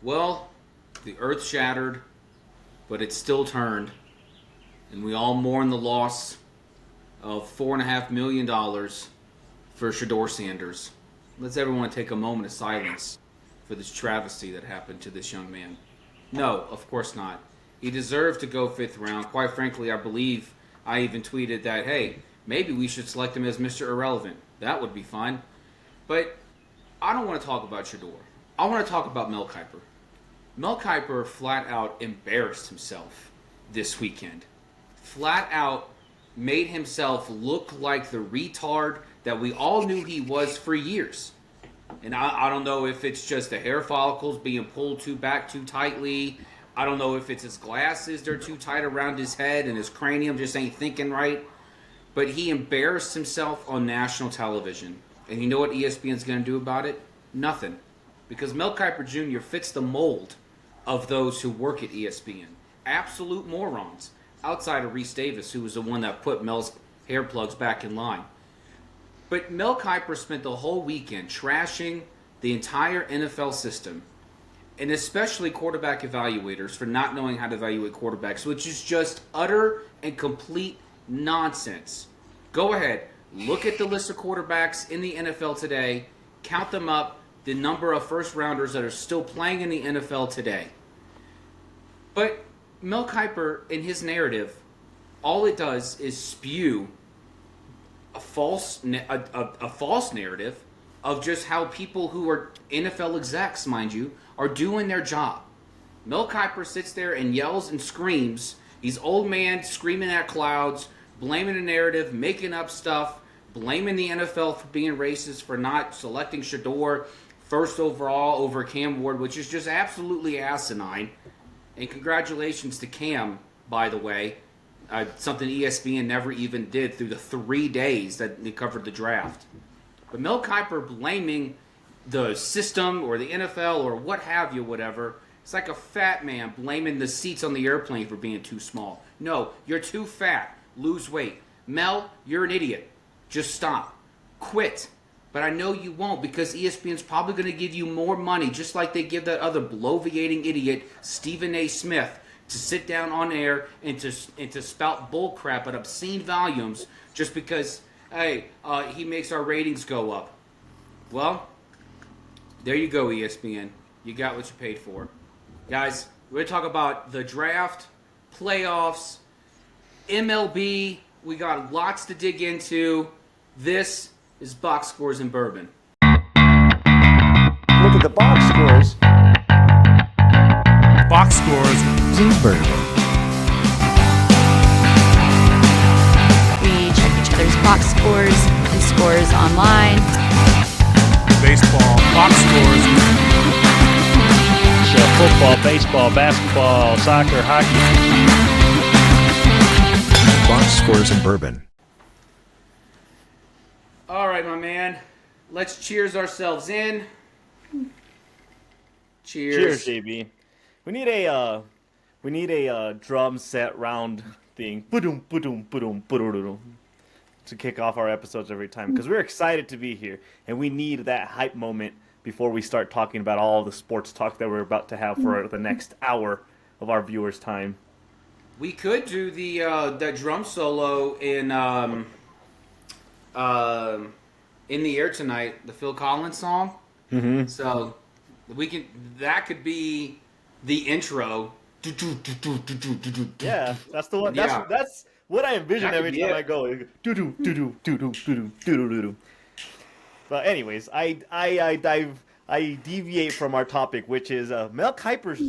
Well, the earth shattered, but it still turned, and we all mourn the loss of $4.5 million for Shedeur Sanders. Let's everyone take a moment of silence for this travesty that happened to this young man. No, of course not. He deserved to go 5th round. Quite frankly, I believe I even tweeted that, hey, maybe we should select him as Mr. Irrelevant. That would be fun. But I don't want to talk about Shedeur. I want to talk about Mel Kiper. Mel Kiper flat out embarrassed himself this weekend. Flat out made himself look like the retard that we all knew he was for years. And I don't know if it's just the hair follicles being pulled back too tightly. I don't know if it's his glasses, they're too tight around his head and his cranium just ain't thinking right. But he embarrassed himself on national television. And you know what ESPN's going to do about it? Nothing. Because Mel Kiper Jr. fits the mold of those who work at ESPN. Absolute morons. Outside of Reese Davis, who was the one that put Mel's hair plugs back in line. But Mel Kiper spent the whole weekend trashing the entire NFL system, and especially quarterback evaluators for not knowing how to evaluate quarterbacks, which is just utter and complete nonsense. Go ahead, look at the list of quarterbacks in the NFL today, count them up, the number of first-rounders that are still playing in the NFL today. But Mel Kiper, in his narrative, all it does is spew a false narrative of just how people who are NFL execs, mind you, are doing their job. Mel Kiper sits there and yells and screams. He's old man screaming at clouds, blaming the narrative, making up stuff, blaming the NFL for being racist, for not selecting Shedeur first overall over Cam Ward, which is just absolutely asinine. And congratulations to Cam, by the way. Something ESPN never even did through the 3 days that they covered the draft. But Mel Kiper blaming the system or the NFL or what have you, whatever. It's like a fat man blaming the seats on the airplane for being too small. No, you're too fat. Lose weight. Mel, you're an idiot. Just stop. Quit. But I know you won't, because ESPN's probably going to give you more money, just like they give that other bloviating idiot, Stephen A. Smith, to sit down on air and to spout bullcrap at obscene volumes just because, hey, he makes our ratings go up. Well, there you go, ESPN. You got what you paid for. Guys, we're going to talk about the draft, playoffs, MLB. We got lots to dig into. This is Box Scores and Bourbon. Look at the box scores. Box Scores and Bourbon. We check each other's box scores and scores online. Baseball, box scores. So football, baseball, basketball, soccer, hockey. Box Scores and Bourbon. All right, my man. Let's cheers ourselves in. Cheers. Cheers, JB. We need a drum set round thing. Ba-doom, ba-doom, ba-doom, ba-doom, to kick off our episodes every time, because we're excited to be here and we need that hype moment before we start talking about all the sports talk that we're about to have for the next hour of our viewers' time. We could do the that drum solo in the Air Tonight, the Phil Collins song. Mm-hmm. So we can. That could be the intro. Yeah, that's the one. That's what I envision every time I go. Do do do do do do do do do do. But anyways, I deviate from our topic, which is Mel Kiper's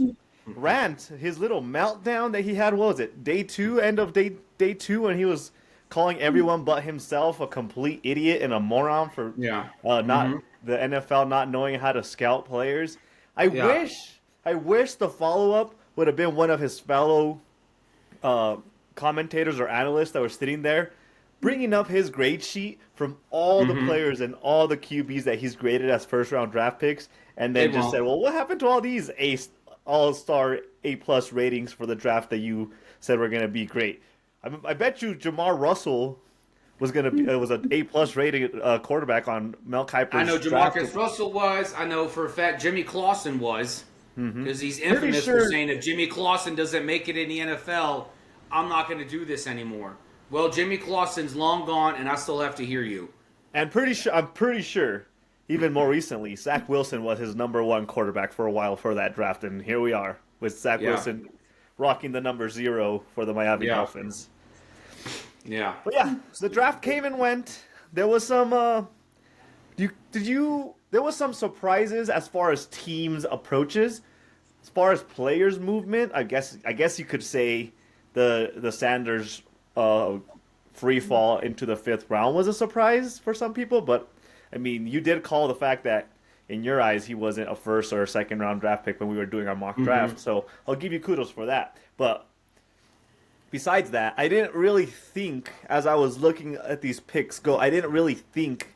rant, his little meltdown that he had. What was it? End of day two, when he was calling everyone but himself a complete idiot and a moron for not the NFL not knowing how to scout players. I wish the follow-up would have been one of his fellow commentators or analysts that were sitting there bringing up his grade sheet from all the players and all the QBs that he's graded as first-round draft picks, and then said, well, what happened to all these all-star A-plus ratings for the draft that you said were going to be great? I bet you Jamar Russell was going to be was an A-plus rated quarterback on Mel Kiper's I know draft. Jamarcus Russell was. I know for a fact Jimmy Clausen was. Because he's infamous for saying if Jimmy Clausen doesn't make it in the NFL, I'm not going to do this anymore. Well, Jimmy Clausen's long gone, and I still have to hear you. And I'm pretty sure, even more recently, Zach Wilson was his number one quarterback for a while for that draft, and here we are with Zach Wilson rocking the number 0 for the Miami Dolphins. Yeah. But yeah, so the draft came and went. There was some there was some surprises as far as teams' approaches. As far as players' movement, I guess you could say the Sanders free fall into the 5th round was a surprise for some people, but I mean, you did call the fact that in your eyes he wasn't a 1st or a 2nd round draft pick when we were doing our mock draft, so I'll give you kudos for that. But besides that, I didn't really think, as I was looking at these picks go, I didn't really think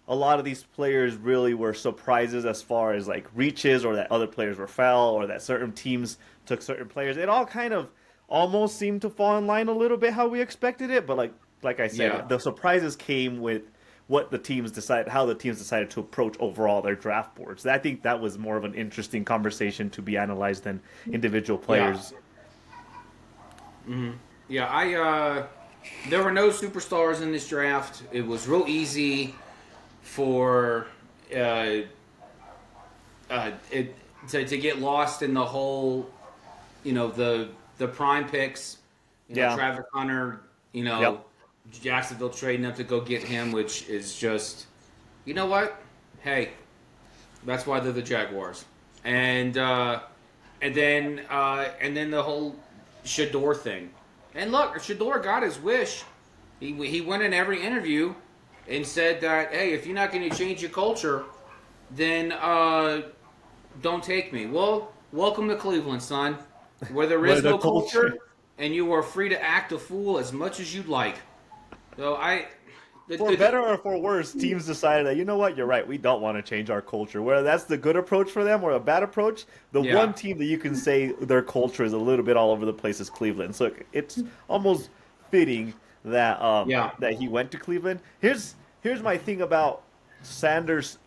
a lot of these players really were surprises as far as like reaches, or that other players were foul, or that certain teams took certain players. It all kind of almost seemed to fall in line a little bit how we expected it, but like I said, the surprises came with what the teams decided, how the teams decided to approach overall their draft boards. I think that was more of an interesting conversation to be analyzed than individual players. There were no superstars in this draft. It was real easy for it to get lost in the whole, the prime picks. Travis Hunter, Jacksonville trading up to go get him, which is just, you know what? Hey, that's why they're the Jaguars. And then the whole Shador thing. And look, Shador got his wish. He went in every interview and said that, hey, if you're not going to change your culture, then don't take me. Well, welcome to Cleveland, son, where there is no culture, and you are free to act a fool as much as you'd like. So for better or for worse, teams decided that, you know what, you're right, we don't want to change our culture. Whether that's the good approach for them or a bad approach, one team that you can say their culture is a little bit all over the place is Cleveland. So it's almost fitting that that he went to Cleveland. Here's my thing about Sanders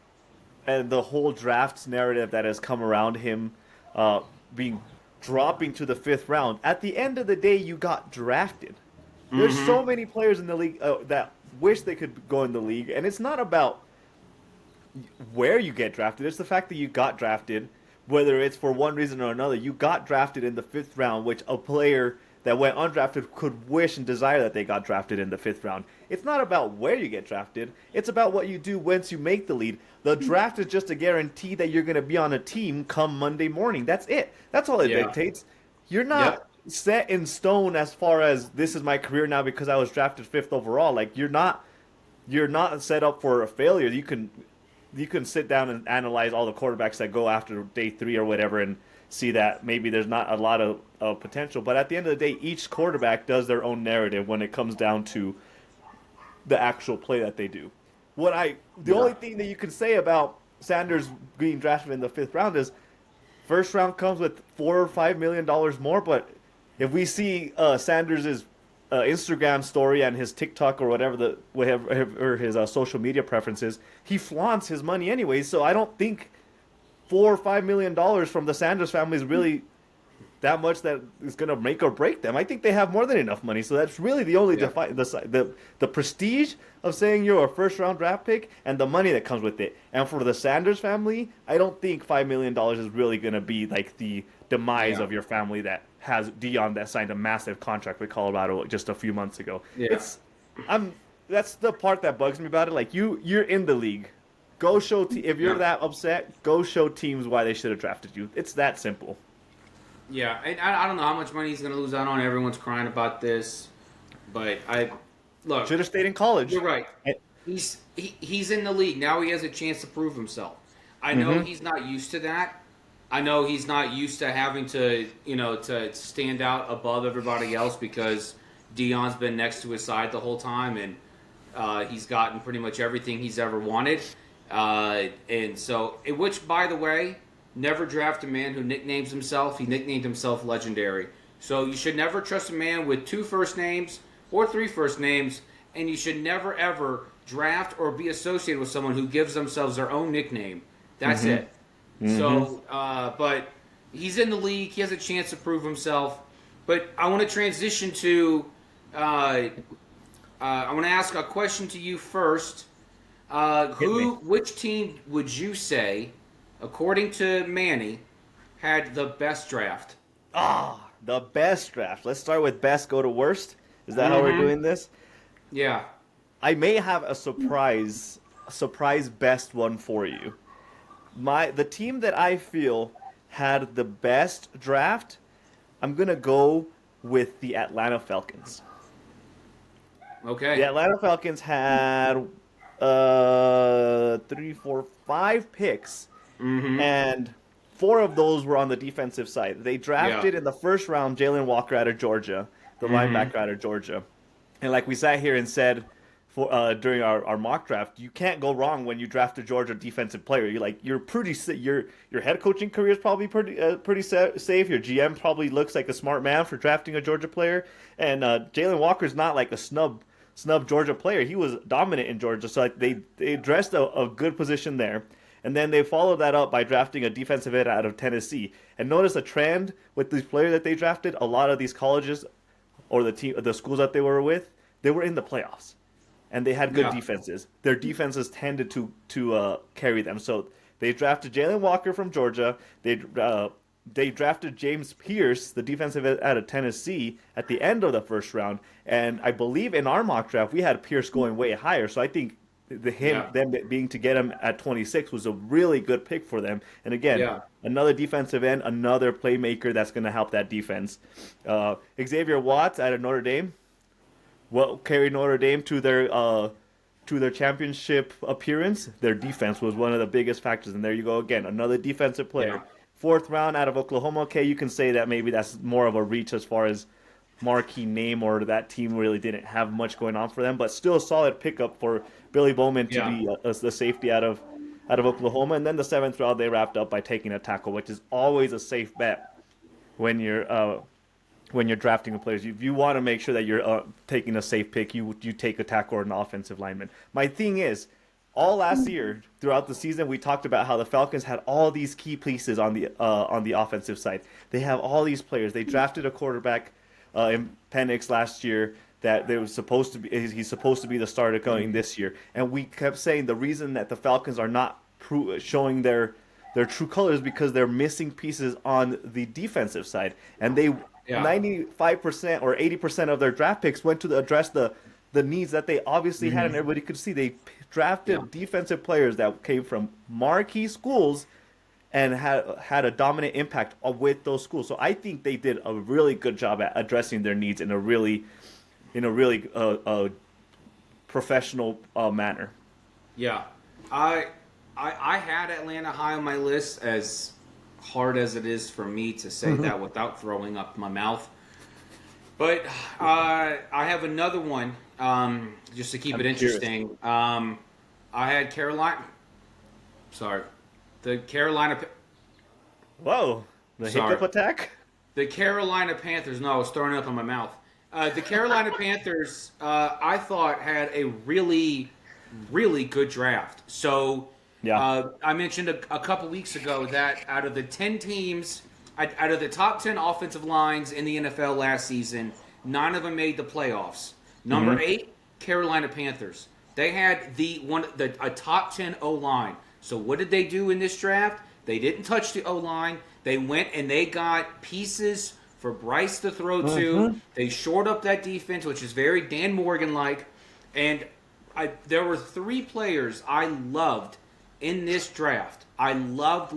and the whole draft narrative that has come around him dropping to the 5th round. At the end of the day, you got drafted. There's so many players in the league that wish they could go in the league, and it's not about where you get drafted. It's the fact that you got drafted, whether it's for one reason or another. You got drafted in the 5th round, which a player that went undrafted could wish and desire that they got drafted in the 5th round. It's not about where you get drafted. It's about what you do once you make the lead. The draft is just a guarantee that you're going to be on a team come Monday morning. That's it. That's all it dictates. You're not set in stone as far as this is my career now because I was drafted 5th overall. Like you're not set up for a failure. You can sit down and analyze all the quarterbacks that go after day 3 or whatever and see that maybe there's not a lot of potential. But at the end of the day, each quarterback does their own narrative when it comes down to the actual play that they do. The only thing that you can say about Sanders being drafted in the 5th round is 1st round comes with $4 or $5 million more. But if we see Sanders' Instagram story and his TikTok or whatever or his social media preferences, he flaunts his money anyways. So I don't think $4 or $5 million from the Sanders family is really that much that is going to make or break them. I think they have more than enough money. So that's really the only the prestige of saying you're a 1st round draft pick and the money that comes with it. And for the Sanders family, I don't think $5 million is really going to be like the demise of your family that has Dion that signed a massive contract with Colorado just a few months ago. That's the part that bugs me about it. Like you're in the league. Go show if you're that upset, go show teams why they should have drafted you. It's that simple. Yeah, and I don't know how much money he's going to lose out on. Everyone's crying about this, but look, should have stayed in college. You're right. He's in the league now. He has a chance to prove himself. I know he's not used to that. I know he's not used to having to to stand out above everybody else because Dion's been next to his side the whole time, and he's gotten pretty much everything he's ever wanted. And so, which by the way. Never draft a man who nicknames himself. He nicknamed himself Legendary. So you should never trust a man with 2 first names or 3 first names, and you should never, ever draft or be associated with someone who gives themselves their own nickname. That's it. So, but He's in the league. He has a chance to prove himself. But I want to transition to. I want to ask a question to you first. Which team would you say, according to Manny, had the best draft? The best draft. Let's start with best, go to worst. Is that how we're doing this? Yeah. I may have a surprise best one for you. The team that I feel had the best draft, I'm gonna go with the Atlanta Falcons. Okay. The Atlanta Falcons had 5 picks, and 4 of those were on the defensive side. They drafted in the first round Jalen Walker out of Georgia, the linebacker out of Georgia. And like we sat here and said during our mock draft, you can't go wrong when you draft a Georgia defensive player. You're pretty your head coaching career is probably pretty safe. Your GM probably looks like a smart man for drafting a Georgia player, and Jalen Walker's not like a snub Georgia player. He was dominant in Georgia, so they addressed a good position there. And then they followed that up by drafting a defensive end out of Tennessee. And notice a trend with these players that they drafted. A lot of these colleges or the schools that they were with, they were in the playoffs, and they had good defenses. Their defenses tended to carry them. So they drafted Jalen Walker from Georgia. They drafted James Pierce, the defensive end out of Tennessee, at the end of the first round. And I believe in our mock draft we had Pierce going way higher. So I think them being to get him at 26 was a really good pick for them. And again, another defensive end, another playmaker that's going to help that defense. Xavier Watts out of Notre Dame, carried Notre Dame to their championship appearance. Their defense was one of the biggest factors. And there you go again, another defensive player. Yeah. 4th round out of Oklahoma. Okay, you can say that maybe that's more of a reach as far as marquee name, or that team really didn't have much going on for them, but still a solid pickup for Billy Bowman to be the safety out of Oklahoma. And then the 7th round they wrapped up by taking a tackle, which is always a safe bet when you're drafting the players. If you want to make sure that you're taking a safe pick, you take a tackle or an offensive lineman. My thing is, all last year throughout the season, we talked about how the Falcons had all these key pieces on the offensive side. They have all these players. They drafted a quarterback in Penix last year that he's supposed to be the starter going this year. And we kept saying the reason that the Falcons are not showing their true colors is because they're missing pieces on the defensive side. And 95% or 80% of their draft picks went to address the needs that they obviously had, and everybody could see. They drafted defensive players that came from marquee schools and had a dominant impact with those schools. So I think they did a really good job at addressing their needs in a really professional manner. Yeah, I had Atlanta high on my list, as hard as it is for me to say that without throwing up my mouth. But I have another one, just to keep it interesting. I had Carolina. Sorry. The Carolina... Whoa. Hiccup attack? The Carolina Panthers. No, I was throwing it up in my mouth. The Carolina Panthers, I thought, had a really, really good draft. So I mentioned a couple weeks ago that out of the 10 teams, out of the top 10 offensive lines in the NFL last season, 9 of them made the playoffs. Number 8, Carolina Panthers. They had a top 10 O-line. So what did they do in this draft? They didn't touch the O-line. They went and they got pieces for Bryce to throw to. They shored up that defense, which is very Dan Morgan-like. And there were 3 players I loved in this draft. I loved.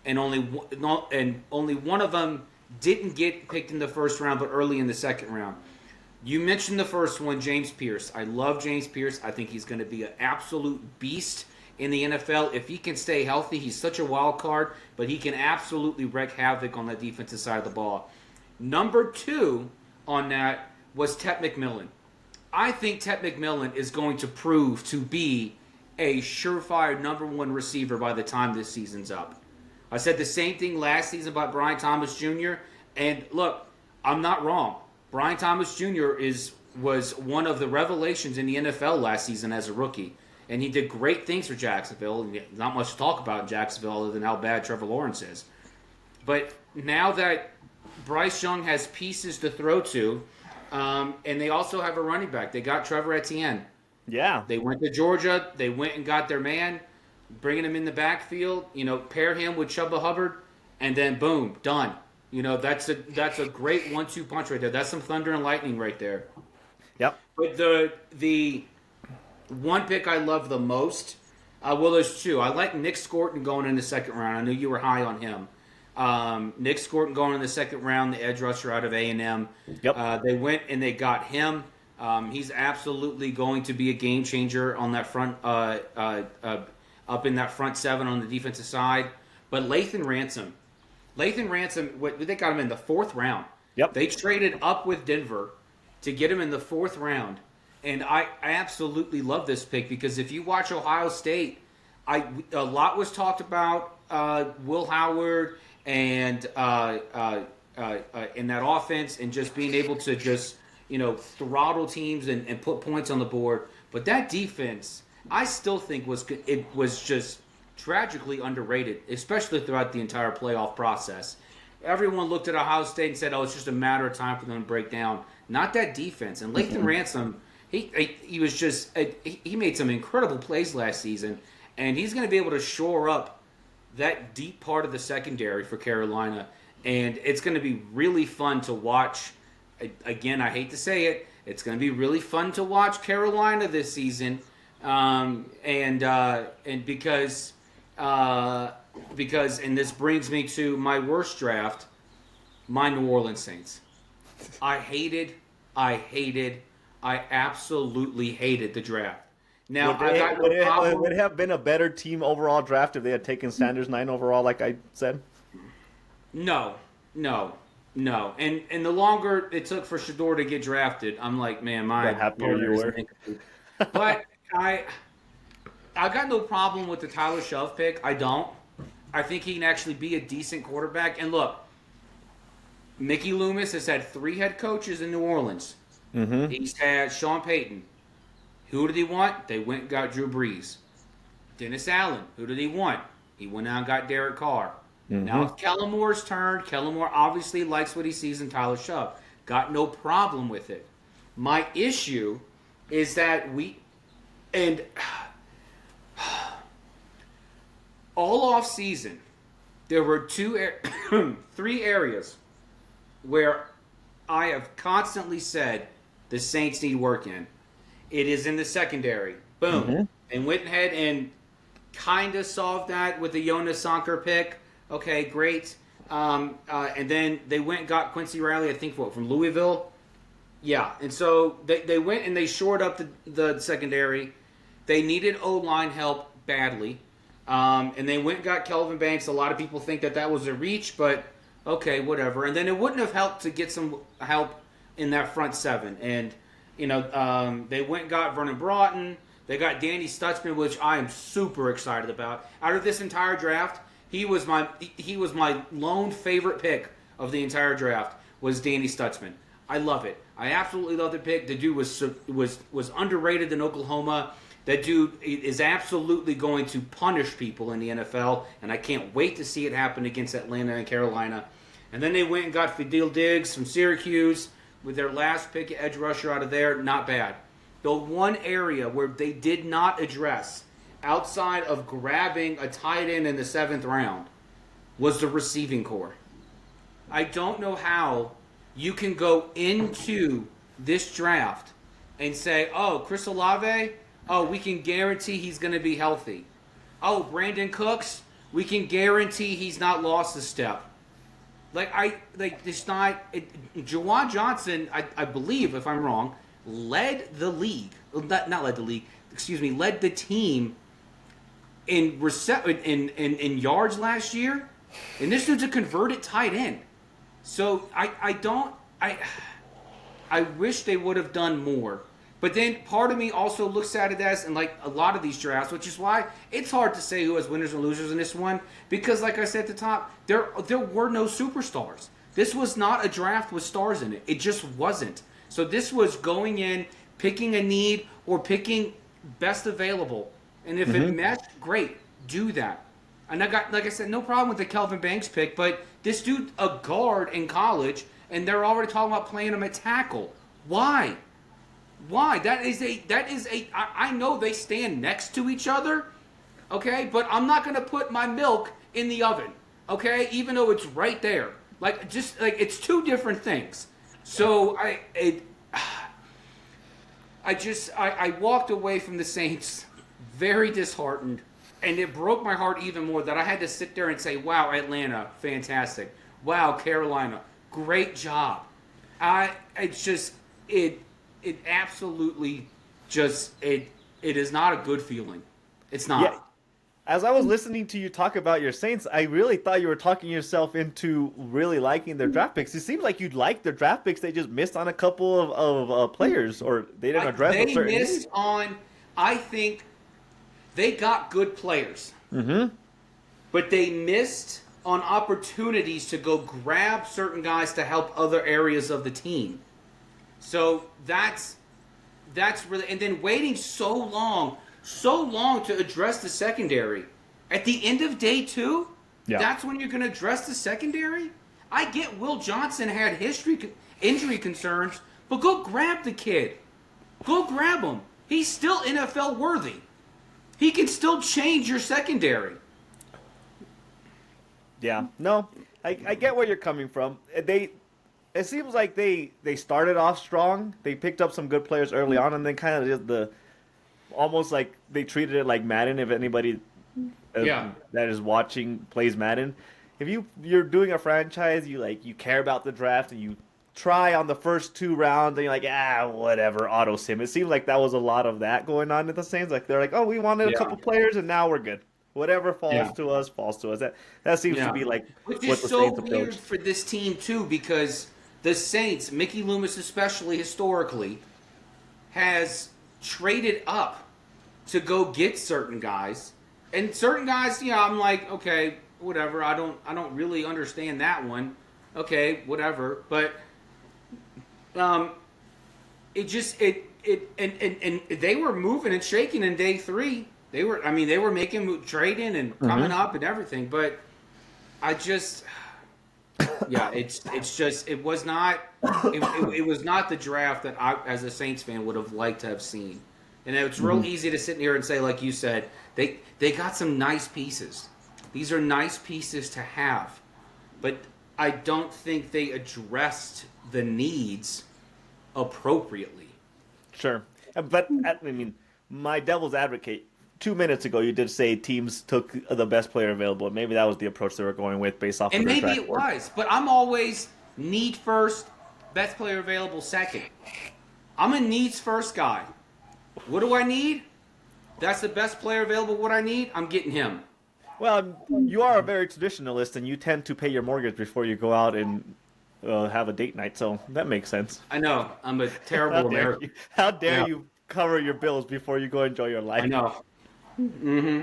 And only one of them didn't get picked in the first round, but early in the second round. You mentioned the first one, James Pierce. I love James Pierce. I think he's going to be an absolute beast in the NFL. If he can stay healthy, he's such a wild card, but he can absolutely wreak havoc on the defensive side of the ball. Number 2 on that was Tet McMillan. I think Tet McMillan is going to prove to be a surefire number 1 receiver by the time this season's up. I said the same thing last season about Brian Thomas Jr., and look, I'm not wrong. Brian Thomas Jr. was one of the revelations in the NFL last season as a rookie. And he did great things for Jacksonville. Not much to talk about in Jacksonville other than how bad Trevor Lawrence is. But now that Bryce Young has pieces to throw to, and they also have a running back. They got Trevor Etienne. Yeah. They went to Georgia. They went and got their man, bringing him in the backfield. Pair him with Chuba Hubbard, and then boom, done. That's a great 1-2 punch right there. That's some thunder and lightning right there. Yep. But the one pick I love the most, there's two. I like Nick Scorton going in the second round. I knew you were high on him. Nick Scorton going in the second round, the edge rusher out of A&M. Yep. They went and they got him. He's absolutely going to be a game changer on that front, up in that front seven on the defensive side. But Lathan Ransom, they got him in the fourth round. Yep. They traded up with Denver to get him in the fourth round. And I absolutely love this pick because if you watch Ohio State, a lot was talked about Will Howard and in that offense and just being able to just throttle teams and put points on the board. But that defense, I still think was just tragically underrated, especially throughout the entire playoff process. Everyone looked at Ohio State and said, "Oh, it's just a matter of time for them to break down." Not that defense. And Lathan Ransom, he was just he made some incredible plays last season, and he's going to be able to shore up that deep part of the secondary for Carolina, and it's going to be really fun to watch. Again, I hate to say it, it's going to be really fun to watch Carolina this season, and because and this brings me to my worst draft, my New Orleans Saints. I absolutely hated the draft. Now, would it have been a better team overall draft if they had taken Sanders 9 overall, like I said? No. And the longer it took for Shador to get drafted, I'm like, man, my happier you were. But I got no problem with the Tyler Shelf pick. I don't. I think he can actually be a decent quarterback. And look, Mickey Loomis has had 3 head coaches in New Orleans. Mm-hmm. He's had Sean Payton. Who did he want? They went and got Drew Brees. Dennis Allen. Who did he want? He went out and got Derek Carr. Mm-hmm. Now it's Kellen Moore's turn. Kellen Moore obviously likes what he sees in Tyler Shelf. Got no problem with it. My issue is that all off season, there were 3 areas where I have constantly said the Saints need work in. It is in the secondary. Boom. Mm-hmm. And went ahead and kind of solved that with the Jonas Sanker pick. Okay, great. And then they went and got Quincy Riley, I think, from Louisville? Yeah. And so they went and they shored up the secondary. They needed O-line help badly. And they went and got Kelvin Banks. A lot of people think that was a reach, but okay, whatever. And then it wouldn't have helped to get some help in that front seven. And, they went and got Vernon Broughton. They got Danny Stutzman, which I am super excited about. Out of this entire draft, he was my lone favorite pick of the entire draft was Danny Stutzman. I love it. I absolutely love the pick. The dude was underrated in Oklahoma. That dude is absolutely going to punish people in the NFL, and I can't wait to see it happen against Atlanta and Carolina. And then they went and got Fadil Diggs from Syracuse with their last pick, edge rusher out of there. Not bad. The one area where they did not address outside of grabbing a tight end in the 7th round was the receiving core. I don't know how you can go into this draft and say, oh, Chris Olave, oh, we can guarantee he's going to be healthy. Oh, Brandon Cooks, we can guarantee he's not lost a step. Juwan Johnson, I believe, if I'm wrong, led the team in yards last year, and this dude's a converted tight end. So I wish they would have done more. But then part of me also looks at it as, and like a lot of these drafts, which is why it's hard to say who has winners and losers in this one, because like I said at the top, there were no superstars. This was not a draft with stars in it. It just wasn't. So this was going in, picking a need, or picking best available. And if it meshed, great, do that. And I got, like I said, no problem with the Kelvin Banks pick, but this dude, a guard in college, and they're already talking about playing him at tackle. Why? Why? I know they stand next to each other, okay? But I'm not going to put my milk in the oven, okay? Even though it's right there. It's two different things. So I walked away from the Saints very disheartened, and it broke my heart even more that I had to sit there and say, wow, Atlanta, fantastic. Wow, Carolina, great job. It absolutely it is not a good feeling. It's not. Yeah. As I was listening to you talk about your Saints, I really thought you were talking yourself into really liking their draft picks. It seems like you liked their draft picks. They just missed on a couple of players, or they didn't address They certain missed needs. on, I think, they got good players. Mm-hmm. But they missed on opportunities to go grab certain guys to help other areas of the team. So that's really, and then waiting so long to address the secondary. At the end of day 2, that's when you're going to address the secondary? I get Will Johnson had injury concerns, but go grab the kid. Go grab him. He's still NFL worthy. He can still change your secondary. Yeah, no, I get where you're coming from. It seems like they started off strong. They picked up some good players early on, and then kind of just almost like they treated it like Madden. If anybody that is watching plays Madden, if you're doing a franchise, you care about the draft and you try on the first 2 rounds, and you're like, whatever, auto sim. It seems like that was a lot of that going on at the Saints. Like they're like, oh, we wanted a couple players, and now we're good. Whatever falls to us, falls to us. That seems to be like Which what is the so Saints weird approach. for this team too, because the Saints, Mickey Loomis especially historically, has traded up to go get certain guys, and certain guys, I'm like, okay, whatever. I don't really understand that one. Okay, whatever. But and they were moving and shaking in day 3. They were making trading and coming up and everything, but I just, it was not the draft that I, as a Saints fan, would have liked to have seen. And it's real easy to sit here and say, like you said, they got some nice pieces. These are nice pieces to have, but I don't think they addressed the needs appropriately. Sure, but my devil's advocate. 2 minutes ago, you did say teams took the best player available. Maybe that was the approach they were going with based off. And of their maybe track it board. was, but I'm always need first, best player available second. I'm a needs first guy. What do I need? That's the best player available. What I need, I'm getting him. Well, you are a very traditionalist, and you tend to pay your mortgage before you go out and have a date night, so that makes sense. I know. I'm a terrible American. How dare you cover your bills before you go enjoy your life? I know. Mm-hmm.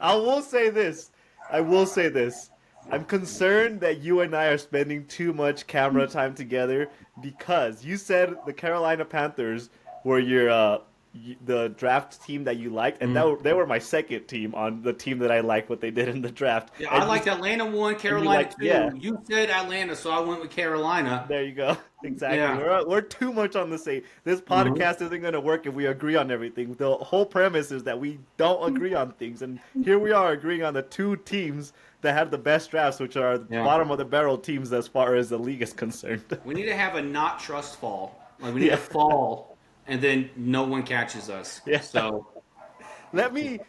I will say this. I'm concerned that you and I are spending too much camera time together because you said the Carolina Panthers were the draft team that you liked, and they were my second team on the team that I liked what they did in the draft. Yeah, and I liked Atlanta 1, Carolina 2. Yeah. You said Atlanta, so I went with Carolina. There you go. Exactly. Yeah. We're too much on the same. This podcast isn't going to work if we agree on everything. The whole premise is that we don't agree on things, and here we are agreeing on the 2 teams that have the best drafts, which are bottom of the barrel teams as far as the league is concerned. We need to have a not trust fall. Like we need to fall, and then no one catches us. Yeah. So Let me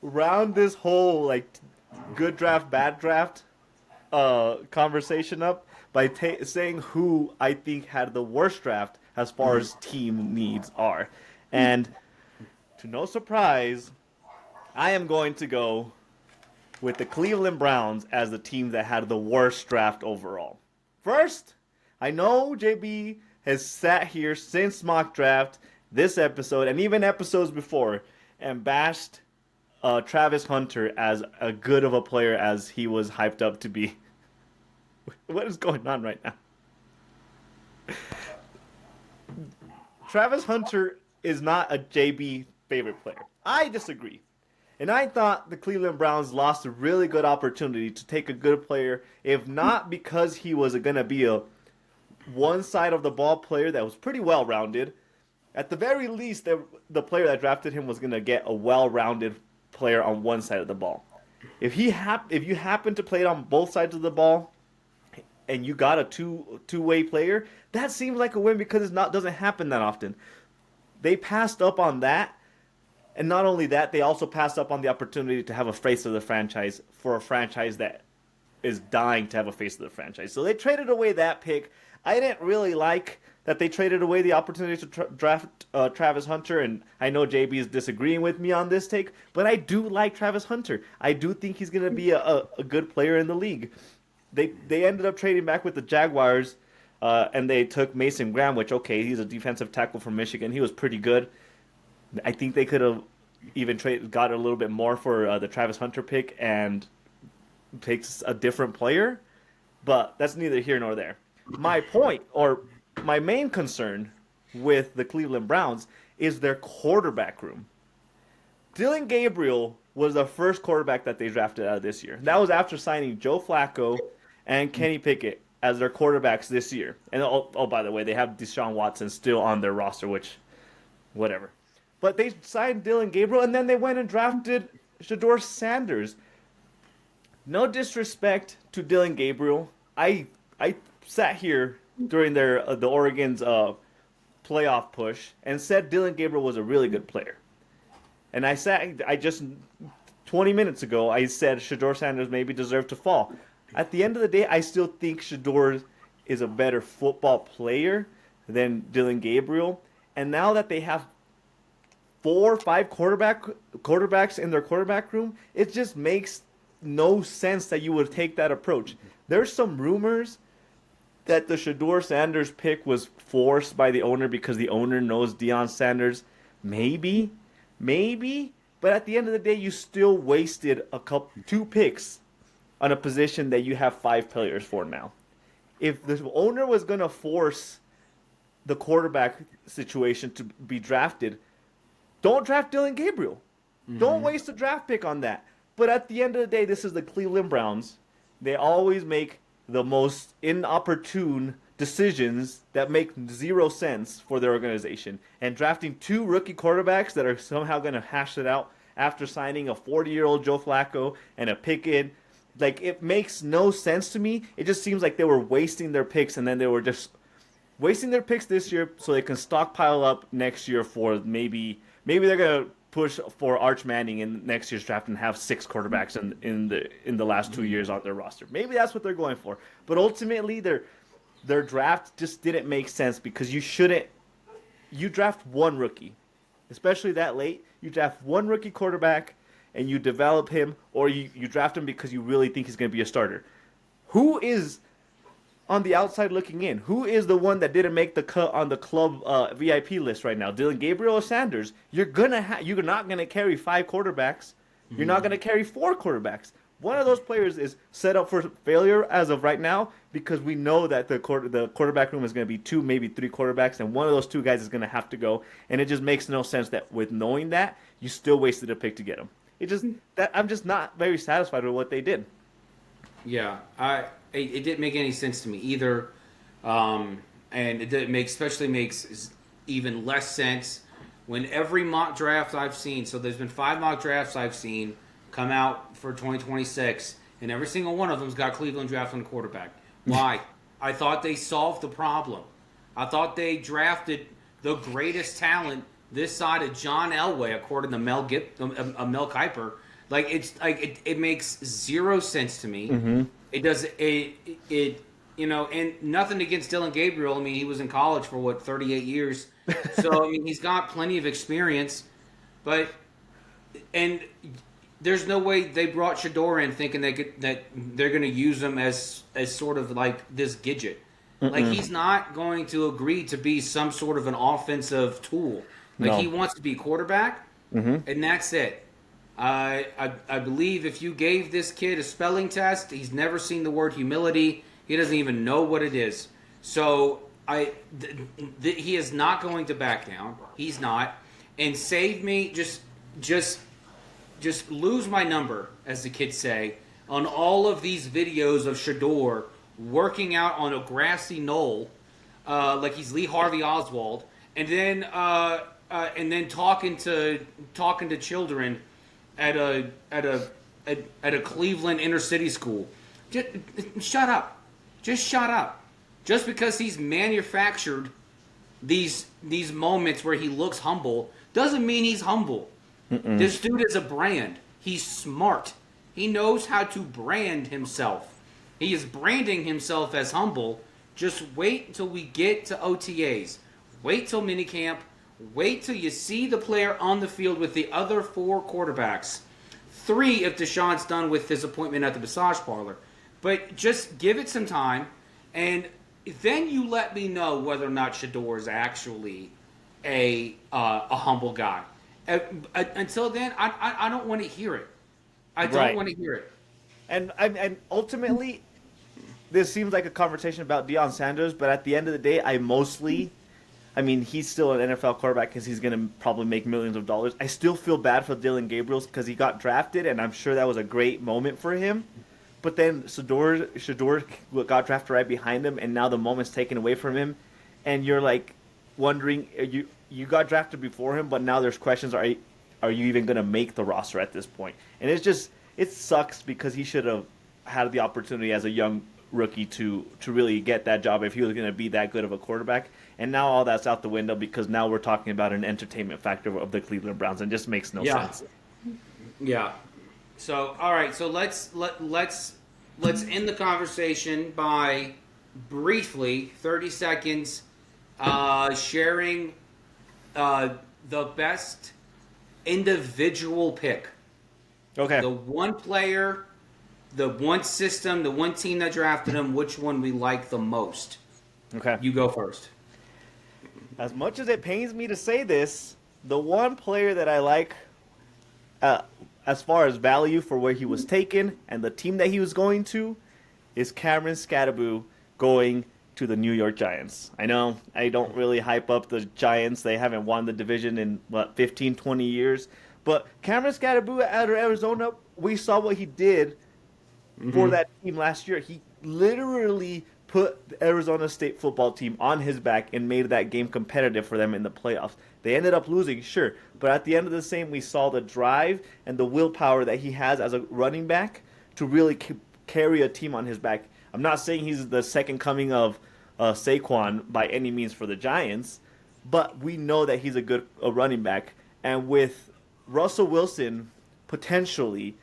round this whole good draft, bad draft conversation up by saying who I think had the worst draft as far as team needs are. And to no surprise, I am going to go with the Cleveland Browns as the team that had the worst draft overall. First, I know JB has sat here since mock draft, this episode, and even episodes before, and bashed Travis Hunter as a good of a player as he was hyped up to be. What is going on right now? Travis Hunter is not a JB favorite player. I disagree. And I thought the Cleveland Browns lost a really good opportunity to take a good player, if not because he was going to be a one side of the ball player that was pretty well rounded. At the very least, the player that drafted him was going to get a well rounded player on one side of the ball. If you happen to play it on both sides of the ball, and you got a two-way player, that seems like a win because doesn't happen that often. They passed up on that, and not only that, they also passed up on the opportunity to have a face of the franchise for a franchise that is dying to have a face of the franchise. So they traded away that pick. I didn't really like that they traded away the opportunity to draft Travis Hunter, and I know JB is disagreeing with me on this take, but I do like Travis Hunter. I do think he's going to be a good player in the league. They ended up trading back with the Jaguars, and they took Mason Graham, which, okay, he's a defensive tackle from Michigan. He was pretty good. I think they could have even got a little bit more for the Travis Hunter pick and picked a different player, but that's neither here nor there. My point, or my main concern with the Cleveland Browns is their quarterback room. Dylan Gabriel was the first quarterback that they drafted out of this year. That was after signing Joe Flacco and Kenny Pickett as their quarterbacks this year. And by the way, they have Deshaun Watson still on their roster, which, whatever. But they signed Dylan Gabriel, and then they went and drafted Shedeur Sanders. No disrespect to Dylan Gabriel. I sat here during the Oregon's playoff push and said Dylan Gabriel was a really good player. And I just 20 minutes ago, I said Shedeur Sanders maybe deserved to fall. At the end of the day, I still think Shedeur is a better football player than Dylan Gabriel. And now that they have 4 or 5 quarterbacks in their quarterback room, it just makes no sense that you would take that approach. There's some rumors that the Shedeur Sanders pick was forced by the owner because the owner knows Deion Sanders. Maybe. But at the end of the day, you still wasted 2 picks on a position that you have 5 players for now. If the owner was going to force the quarterback situation to be drafted, don't draft Dylan Gabriel. Mm-hmm. Don't waste a draft pick on that. But at the end of the day, this is the Cleveland Browns. They always make the most inopportune decisions that make 0 sense for their organization. And drafting 2 rookie quarterbacks that are somehow going to hash it out after signing a 40-year-old Joe Flacco and a Pickett, like, it makes no sense to me. It just seems like they were wasting their picks, and then they were just wasting their picks this year so they can stockpile up next year for maybe they're going to push for Arch Manning in next year's draft and have 6 quarterbacks in the last 2 years on their roster. Maybe that's what they're going for. But ultimately, their draft just didn't make sense because you draft 1 rookie, especially that late. You draft 1 rookie quarterback and you develop him, or you draft him because you really think he's going to be a starter. Who is on the outside looking in? Who is the one that didn't make the cut on the club VIP list right now? Dylan Gabriel or Sanders? You're not gonna carry 5 quarterbacks. You're not gonna carry 4 quarterbacks. One of those players is set up for failure as of right now because we know that the quarterback room is going to be 2, maybe 3 quarterbacks, and one of those 2 guys is going to have to go. And it just makes no sense that with knowing that, you still wasted a pick to get him. I'm just not very satisfied with what they did. Yeah, it didn't make any sense to me either, and especially makes even less sense when every mock draft I've seen. So there's been 5 mock drafts I've seen come out for 2026, and every single one of them's got Cleveland drafting a quarterback. Why? I thought they solved the problem. I thought they drafted the greatest talent this side of John Elway, according to Mel Kiper. Like, it makes 0 sense to me. Mm-hmm. It does and nothing against Dylan Gabriel. I mean, he was in college for 38 years, so I mean, he's got plenty of experience. But there's no way they brought Shedeur in thinking that they're going to use him as sort of like this gadget. Mm-mm. Like, he's not going to agree to be some sort of an offensive tool. Like, no. He wants to be quarterback, and that's it. I believe if you gave this kid a spelling test, he's never seen the word humility. He doesn't even know what it is. So he is not going to back down. He's not. And save me, just just lose my number, as the kids say, on all of these videos of Shador working out on a grassy knoll, like he's Lee Harvey Oswald, and then talking to children at a Cleveland inner city school. Just shut up. Just shut up. Just because he's manufactured these moments where he looks humble doesn't mean he's humble. This dude is a brand. He's smart. He knows how to brand himself. He is branding himself as humble. Just wait until we get to OTAs. Wait till minicamp. Wait till you see the player on the field with the other 4 quarterbacks. 3 if Deshaun's done with his appointment at the massage parlor. But just give it some time, and then you let me know whether or not Shador is actually a humble guy. Until then, I don't want to hear it. I don't want to hear it. And ultimately, this seems like a conversation about Deion Sanders, but at the end of the day, he's still an NFL quarterback because he's going to probably make millions of dollars. I still feel bad for Dylan Gabriel because he got drafted, and I'm sure that was a great moment for him. But then Shador got drafted right behind him, and now the moment's taken away from him, and you're like wondering, you got drafted before him, but now there's questions: are you even going to make the roster at this point? And it sucks because he should have had the opportunity as a young rookie to really get that job if he was going to be that good of a quarterback. And now all that's out the window because now we're talking about an entertainment factor of the Cleveland Browns, and it just makes no sense. Yeah. So all right, so let's end the conversation by briefly 30 seconds sharing the best individual pick. Okay. The one player, the one system, the one team that drafted him, which one we like the most. Okay. You go first. As much as it pains me to say this, the one player that I like as far as value for where he was taken and the team that he was going to is Cameron Skattebo going to the New York Giants. I know I don't really hype up the Giants. They haven't won the division in, 15, 20 years. But Cameron Skattebo out of Arizona, we saw what he did for that team last year. He literally put the Arizona State football team on his back and made that game competitive for them in the playoffs. They ended up losing, sure. But at the end of the same, we saw the drive and the willpower that he has as a running back to really carry a team on his back. I'm not saying he's the second coming of Saquon by any means for the Giants, but we know that he's a good running back. And with Russell Wilson potentially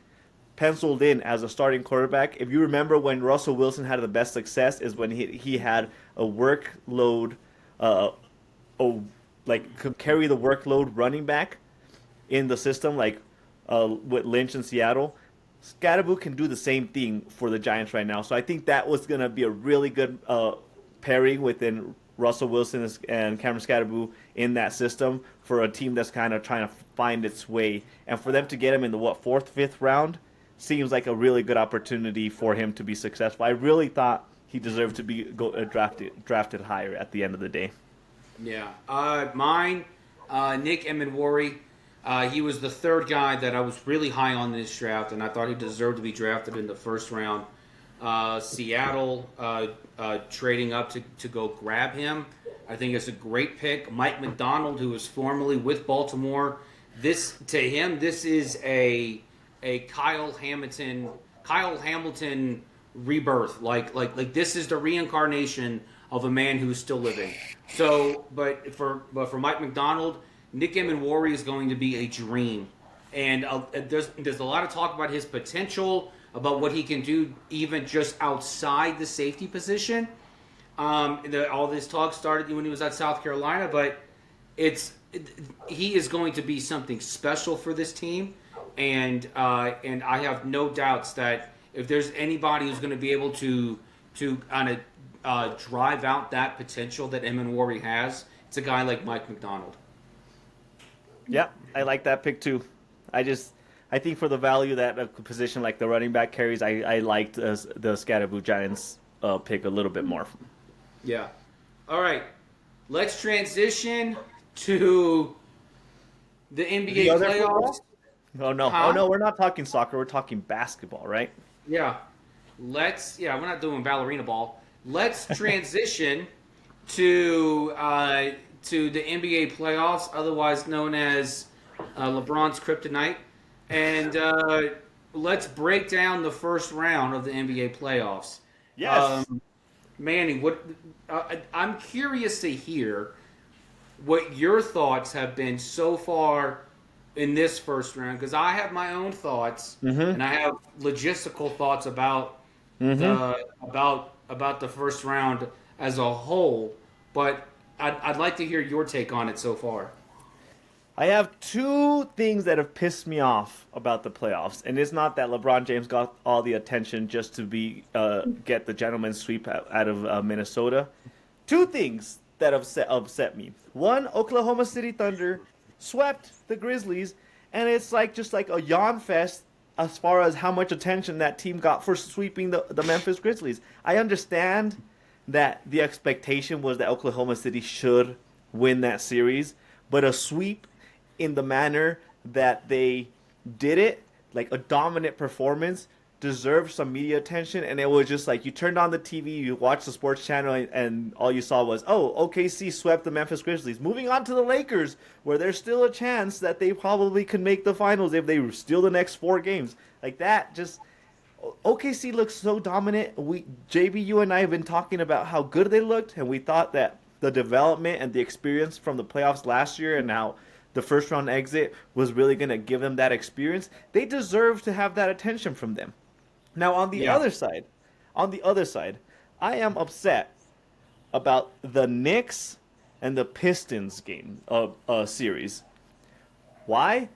penciled in as a starting quarterback, if you remember when Russell Wilson had the best success is when he had a workload, could carry the workload running back in the system, with Lynch in Seattle. Skattebo can do the same thing for the Giants right now. So I think that was going to be a really good pairing within Russell Wilson and Cameron Skattebo in that system for a team that's kind of trying to find its way. And for them to get him in the, 4th, 5th round seems like a really good opportunity for him to be successful. I really thought he deserved to be drafted higher at the end of the day. Yeah. Mine, Nick Emenwari. He was the 3rd guy that I was really high on in this draft, and I thought he deserved to be drafted in the 1st round. Seattle trading up to go grab him. I think it's a great pick. Mike McDonald, who was formerly with Baltimore. This is a Kyle Hamilton rebirth. Like this is the reincarnation of a man who's still living. So, but for Mike McDonald, Nick Emenwari is going to be a dream, and there's a lot of talk about his potential, about what he can do even just outside the safety position. All this talk started when he was at South Carolina, but he is going to be something special for this team, and I have no doubts that if there's anybody who's going to be able to kind of drive out that potential that Emenwari has, it's a guy like Mike McDonald. Yeah, I like that pick too. I think for the value that a position like the running back carries, I liked the Skattebo Giants pick a little bit more. Yeah. All right. Let's transition to the NBA playoffs. Oh no! Huh? Oh no! We're not talking soccer. We're talking basketball, right? Yeah. We're not doing ballerina ball. Let's transition to the NBA playoffs, otherwise known as LeBron's kryptonite, and let's break down the first round of the NBA playoffs. Yes. Manny, I'm curious to hear what your thoughts have been so far in this first round, because I have my own thoughts Mm-hmm. and I have logistical thoughts about Mm-hmm. the first round as a whole. But I'd like to hear your take on it so far. I have two things that have pissed me off about the playoffs, and it's not that LeBron James got all the attention just to be get the gentleman's sweep out of Minnesota. Two things that upset me. One, Oklahoma City Thunder swept the Grizzlies, and it's like just like a yawn fest as far as how much attention that team got for sweeping the Memphis Grizzlies. I understand that the expectation was that Oklahoma City should win that series, but a sweep in the manner that they did it, like a dominant performance, deserved some media attention. And it was just like you turned on the TV, you watched the sports channel, and all you saw was, oh, OKC swept the Memphis Grizzlies. Moving on to the Lakers, where there's still a chance that they probably could make the finals if they steal the next 4 games. Like that, just OKC looks so dominant. JB, you and I have been talking about how good they looked, and we thought that the development and the experience from the playoffs last year and how the first round exit was really going to give them that experience. They deserve to have that attention from them. Now on the other side, I am upset about the Knicks and the Pistons game series. Why?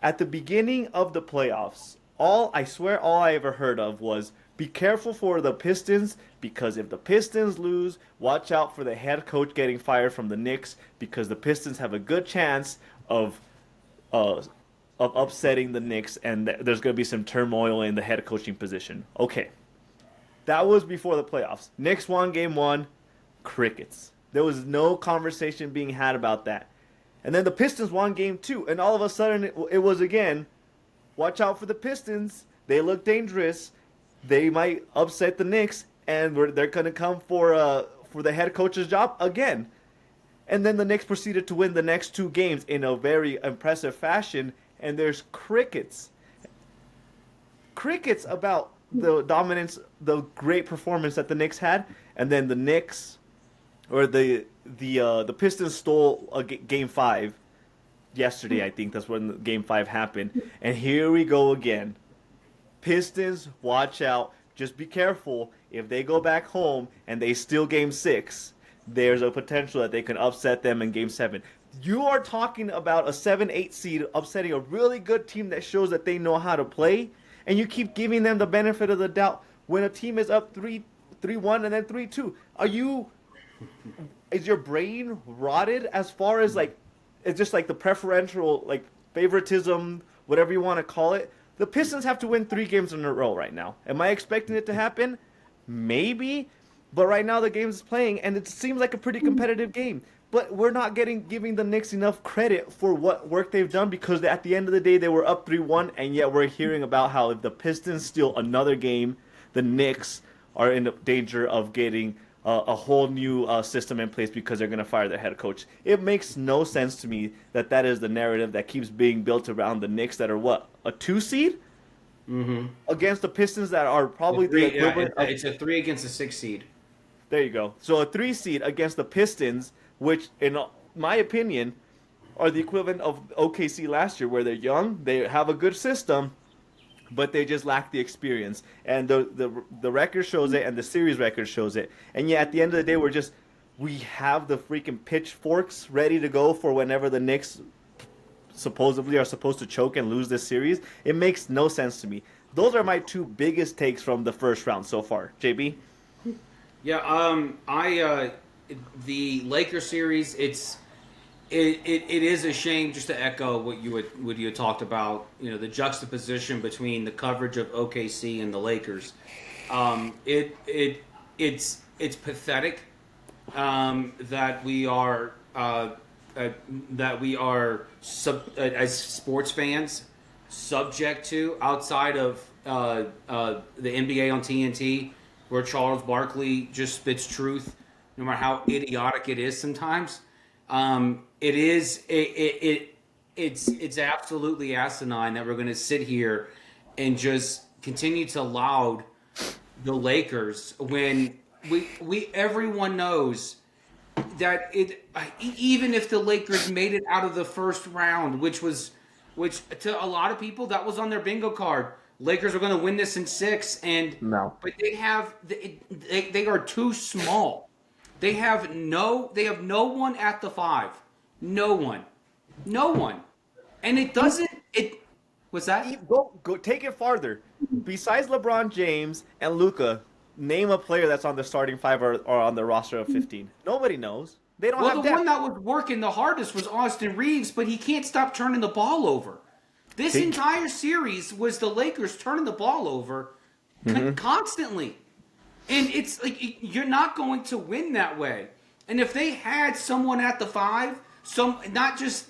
At the beginning of the playoffs, all I ever heard of was be careful for the Pistons, because if the Pistons lose, watch out for the head coach getting fired from the Knicks, because the Pistons have a good chance of upsetting the Knicks, and there's going to be some turmoil in the head coaching position. Okay, that was before the playoffs. Knicks won game 1, crickets. There was no conversation being had about that. And then the Pistons won game 2, and all of a sudden it was again, watch out for the Pistons. They look dangerous. They might upset the Knicks, and they're going to come for the head coach's job again. And then the Knicks proceeded to win the next 2 games in a very impressive fashion, and there's crickets. Crickets about the dominance, the great performance that the Knicks had, and then the Knicks, or the Pistons stole game 5 yesterday. I think that's when game 5 happened, and here we go again. Pistons, watch out. Just be careful. If they go back home and they steal game 6, there's a potential that they can upset them in game 7. You are talking about a 7-8 seed upsetting a really good team that shows that they know how to play, and you keep giving them the benefit of the doubt when a team is up 3-1 and then 3-2. Is your brain rotted as far as like, it's just like the preferential, like favoritism, whatever you want to call it? The Pistons have to win 3 games in a row right now. Am I expecting it to happen? Maybe. But right now the game is playing, and it seems like a pretty competitive game. But we're not giving the Knicks enough credit for what work they've done, because at the end of the day they were up 3-1, and yet we're hearing about how if the Pistons steal another game, the Knicks are in danger of getting a whole new system in place because they're going to fire their head coach. It makes no sense to me that is the narrative that keeps being built around the Knicks that are what, a 2 seed? Mm-hmm. Against the Pistons that are probably the equivalent of... It's a 3 against a 6 seed. There you go. So a 3 seed against the Pistons, which in my opinion are the equivalent of OKC last year, where they're young, they have a good system, but they just lack the experience. And the record shows it, and the series record shows it. And yet at the end of the day, we have the freaking pitchforks ready to go for whenever the Knicks supposedly are supposed to choke and lose this series. It makes no sense to me. Those are my 2 biggest takes from the first round so far. JB? Yeah, the Lakers series, it is a shame, just to echo what you had talked about, the juxtaposition between the coverage of OKC and the Lakers. It's pathetic that we are that we are as sports fans subject to outside of the NBA on TNT, where Charles Barkley just spits truth, no matter how idiotic it is sometimes. It's absolutely asinine that we're going to sit here and just continue to laud the Lakers when everyone knows that even if the Lakers made it out of the first round, which to a lot of people that was on their bingo card, Lakers are going to win this in 6, but they are too small. They have no one at the 5, no one, and it doesn't. What's that? Go take it farther. Besides LeBron James and Luka, name a player that's on the starting 5 or on the roster of 15. Nobody knows. They don't have the depth. one that was working the hardest was Austin Reeves, but he can't stop turning the ball over. This entire series was the Lakers turning the ball over constantly. And it's like you're not going to win that way. And if they had someone at the 5, not just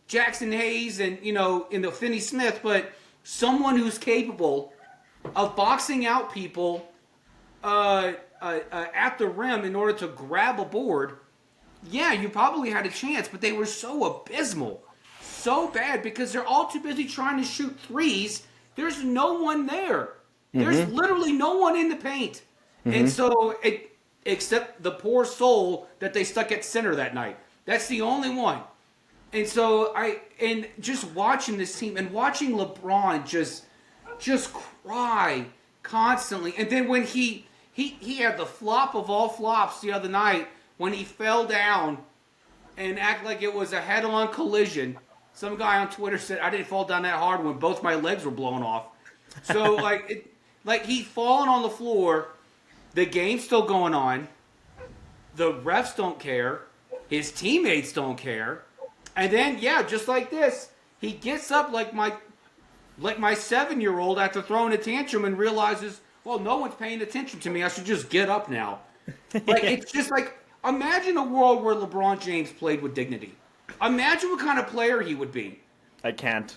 Jackson Hayes and in the Finney Smith, but someone who's capable of boxing out people at the rim in order to grab a board, yeah, you probably had a chance, but they were so abysmal, so bad, because they're all too busy trying to shoot threes. There's no one there. There's literally no one in the paint. And so, except the poor soul that they stuck at center that night. That's the only one. And so, just watching this team and watching LeBron just cry constantly. And then when he had the flop of all flops the other night when he fell down and acted like it was a head-on collision. Some guy on Twitter said, I didn't fall down that hard when both my legs were blown off. So, he'd fallen on the floor. The game's still going on. The refs don't care. His teammates don't care. And then, just like this, he gets up like my 7-year-old after throwing a tantrum and realizes, well, no one's paying attention to me. I should just get up now. It's just like, imagine a world where LeBron James played with dignity. Imagine what kind of player he would be. I can't.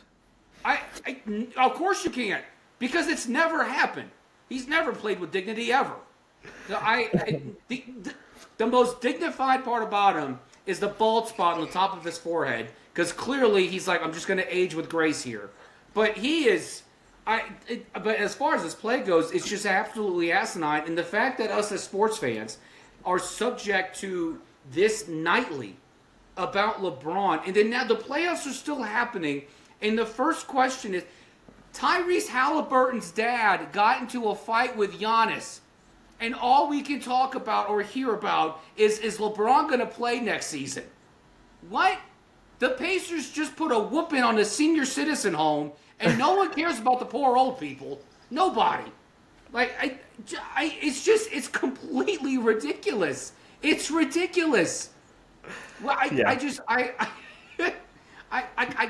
Of course you can't, because it's never happened. He's never played with dignity ever. The most dignified part about him is the bald spot on the top of his forehead, because clearly he's like, I'm just going to age with grace here. But he is, but as far as his play goes, it's just absolutely asinine. And the fact that us as sports fans are subject to this nightly about LeBron, and then now the playoffs are still happening, and the first question is, Tyrese Halliburton's dad got into a fight with Giannis, and all we can talk about or hear about is LeBron going to play next season? What? The Pacers just put a whooping on the senior citizen home, and no one cares about the poor old people. Nobody. It's completely ridiculous. It's ridiculous. Well, I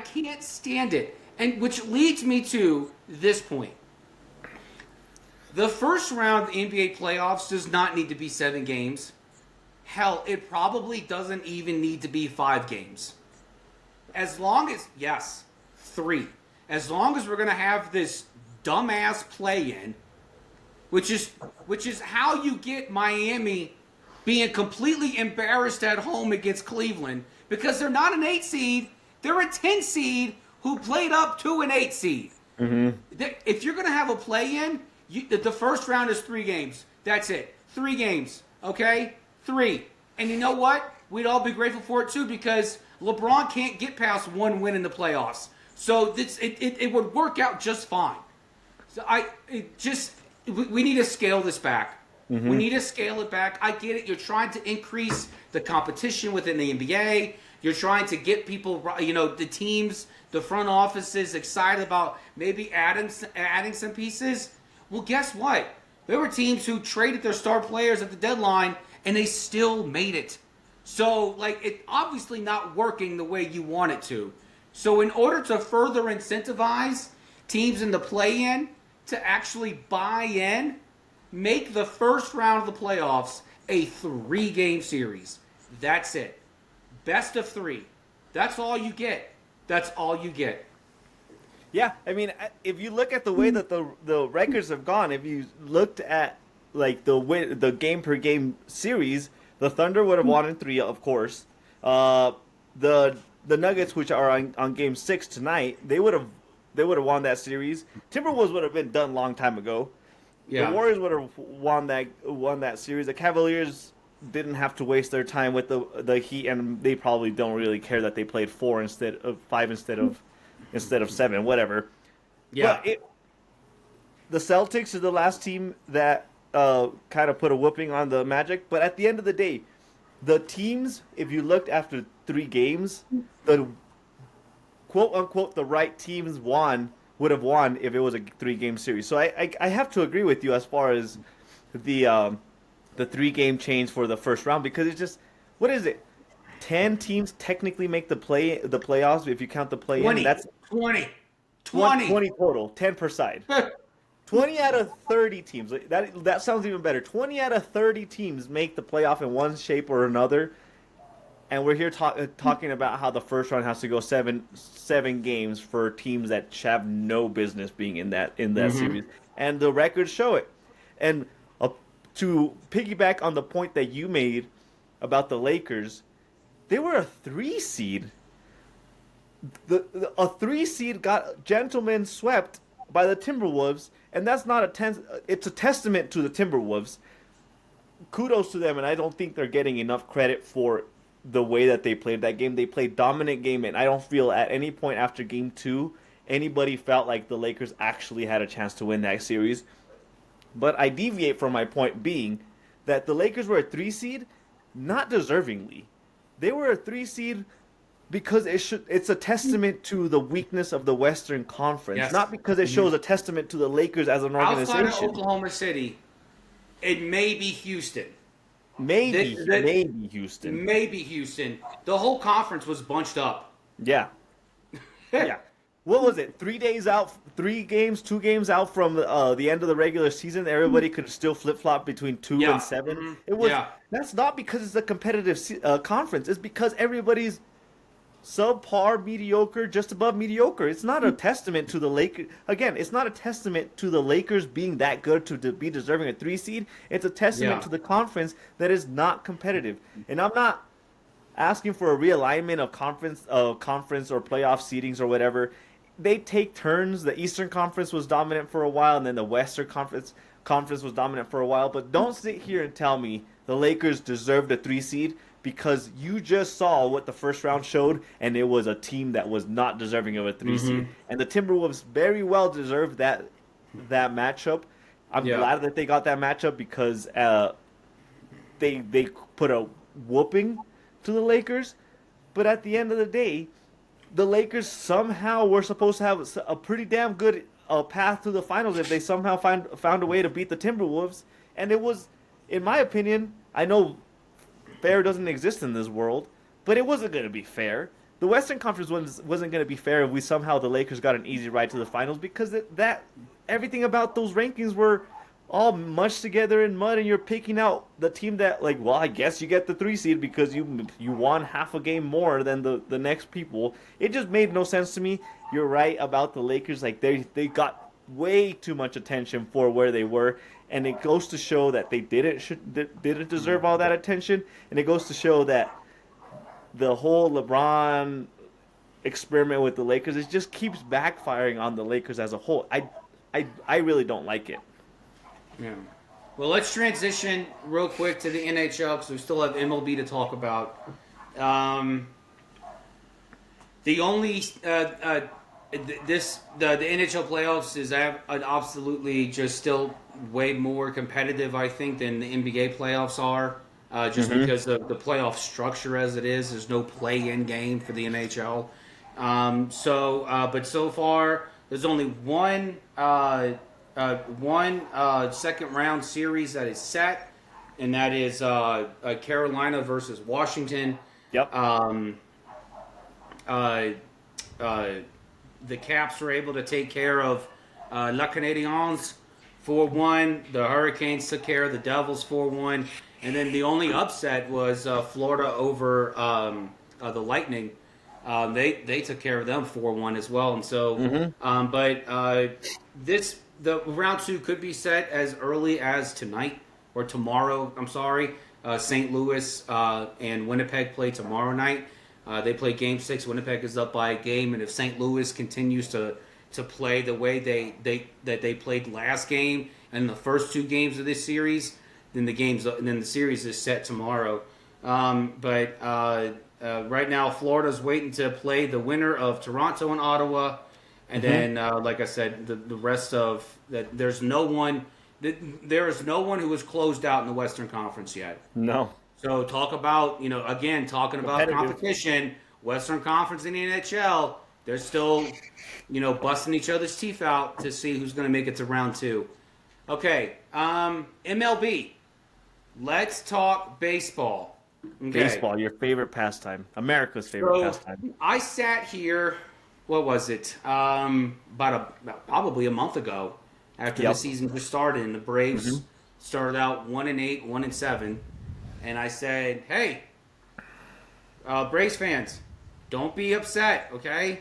can't stand it. And which leads me to this point. The first round of the NBA playoffs does not need to be 7 games. Hell, it probably doesn't even need to be 5 games. As long as, 3. As long as we're going to have this dumbass play-in, which is how you get Miami being completely embarrassed at home against Cleveland, because they're not an 8 seed, they're a 10 seed who played up to an 8 seed. If you're going to have a play-in, the first round is 3 games. That's it. 3 games. Okay? 3. And you know what? We'd all be grateful for it too, because LeBron can't get past 1 win in the playoffs. So it would work out just fine. So we need to scale this back. We need to scale it back. I get it. You're trying to increase the competition within the NBA. You're trying to get people, the teams, the front offices excited about maybe adding some pieces. Well, guess what? There were teams who traded their star players at the deadline, and they still made it. So, it's obviously not working the way you want it to. So, in order to further incentivize teams in the play-in to actually buy in, make the first round of the playoffs a 3-game series. That's it. best of 3. That's all you get. That's all you get. Yeah, I mean, if you look at the way that the records have gone, if you looked at like the game per game series, the Thunder would have won in 3, of course. The Nuggets, which are on Game 6 tonight, they would have won that series. Timberwolves would have been done a long time ago. Yeah. The Warriors would have won that series. The Cavaliers didn't have to waste their time with the Heat, and they probably don't really care that they played 5 instead of 7, whatever. Yeah. But the Celtics are the last team that kind of put a whooping on the Magic. But at the end of the day, the teams, if you looked after 3 games, the quote unquote the right teams would have won if it was a 3-game series. So I have to agree with you as far as the 3-game change for the first round, because it's just, what is it? 10 teams technically make the playoffs if you count the play-in. 20. That's 20 total, 10 per side. 20 out of 30 teams. That sounds even better. 20 out of 30 teams make the playoff in one shape or another. And we're here talking about how the first round has to go seven games for teams that have no business being in that series, and the records show it. And to piggyback on the point that you made about the Lakers, they were a 3 seed. A 3 seed got gentlemen swept by the Timberwolves, and that's not it's a testament to the Timberwolves. Kudos to them, and I don't think they're getting enough credit for the way that they played that game. They played dominant game, and I don't feel at any point after Game 2 anybody felt like the Lakers actually had a chance to win that series. But I deviate from my point being that the Lakers were a 3 seed, not deservingly. They were a 3 seed because it's a testament to the weakness of the Western Conference, not because it shows a testament to the Lakers as an organization. Outside of Oklahoma City, it may be Houston. Maybe Houston. Maybe Houston. The whole conference was bunched up. Yeah. Yeah. What was it? 2 games out from the end of the regular season. Everybody could still flip-flop between 2 and 7. It was. Yeah. That's not because it's a competitive conference. It's because everybody's subpar, mediocre, just above mediocre. It's not a testament to the Lakers. Again, it's not a testament to the Lakers being that good to be deserving a 3 seed. It's a testament to the conference that is not competitive. And I'm not asking for a realignment of conference or playoff seedings or whatever. They take turns. The Eastern Conference was dominant for a while, and then the Western Conference was dominant for a while. But don't sit here and tell me the Lakers deserved a 3 seed, because you just saw what the first round showed, and it was a team that was not deserving of a 3 seed. And the Timberwolves very well deserved that matchup. I'm glad that they got that matchup, because they put a whooping to the Lakers. But at the end of the day, the Lakers somehow were supposed to have a pretty damn good path to the finals if they somehow found a way to beat the Timberwolves. And it was, in my opinion, I know fair doesn't exist in this world, but it wasn't going to be fair. The Western Conference wasn't going to be fair if the Lakers got an easy ride to the finals, because that everything about those rankings were all mushed together in mud, and you're picking out the team that, like, well, I guess you get the 3 seed because you won half a game more than the next people. It just made no sense to me. You're right about the Lakers. Like, they got way too much attention for where they were, and it goes to show that they didn't deserve all that attention, and it goes to show that the whole LeBron experiment with the Lakers, it just keeps backfiring on the Lakers as a whole. I really don't like it. Yeah. Well, let's transition real quick to the NHL, because we still have MLB to talk about. The only the NHL playoffs is absolutely just still way more competitive, I think, than the NBA playoffs are. Because of the playoff structure as it is. There's no play-in game for the NHL. But so far, there's only one second round series that is set, and that is Carolina versus Washington. Yep. The Caps were able to take care of La Canadiens 4-1. The Hurricanes took care of the Devils 4-1. And then the only upset was Florida over the Lightning. They took care of them 4-1 as well, and so the round 2 could be set as early as tonight or tomorrow. I'm sorry, St. Louis and Winnipeg play tomorrow night. They play Game 6. Winnipeg is up by a game, and if St. Louis continues to play the way they played last game and the first 2 games of this series, then the series is set tomorrow. But right now, Florida's waiting to play the winner of Toronto and Ottawa, and then, like I said, the rest of that. There is no one who is closed out in the Western Conference yet. No. So talking about competition, Western Conference in the NHL, they're still, busting each other's teeth out to see who's going to make it to round 2. Okay, MLB. Let's talk baseball. Okay. Baseball, your favorite pastime. America's favorite pastime. I sat here, what was it? Probably a month ago after the season just started, and the Braves started out 1-8, 1-7. And I said, hey, Braves fans, don't be upset, okay?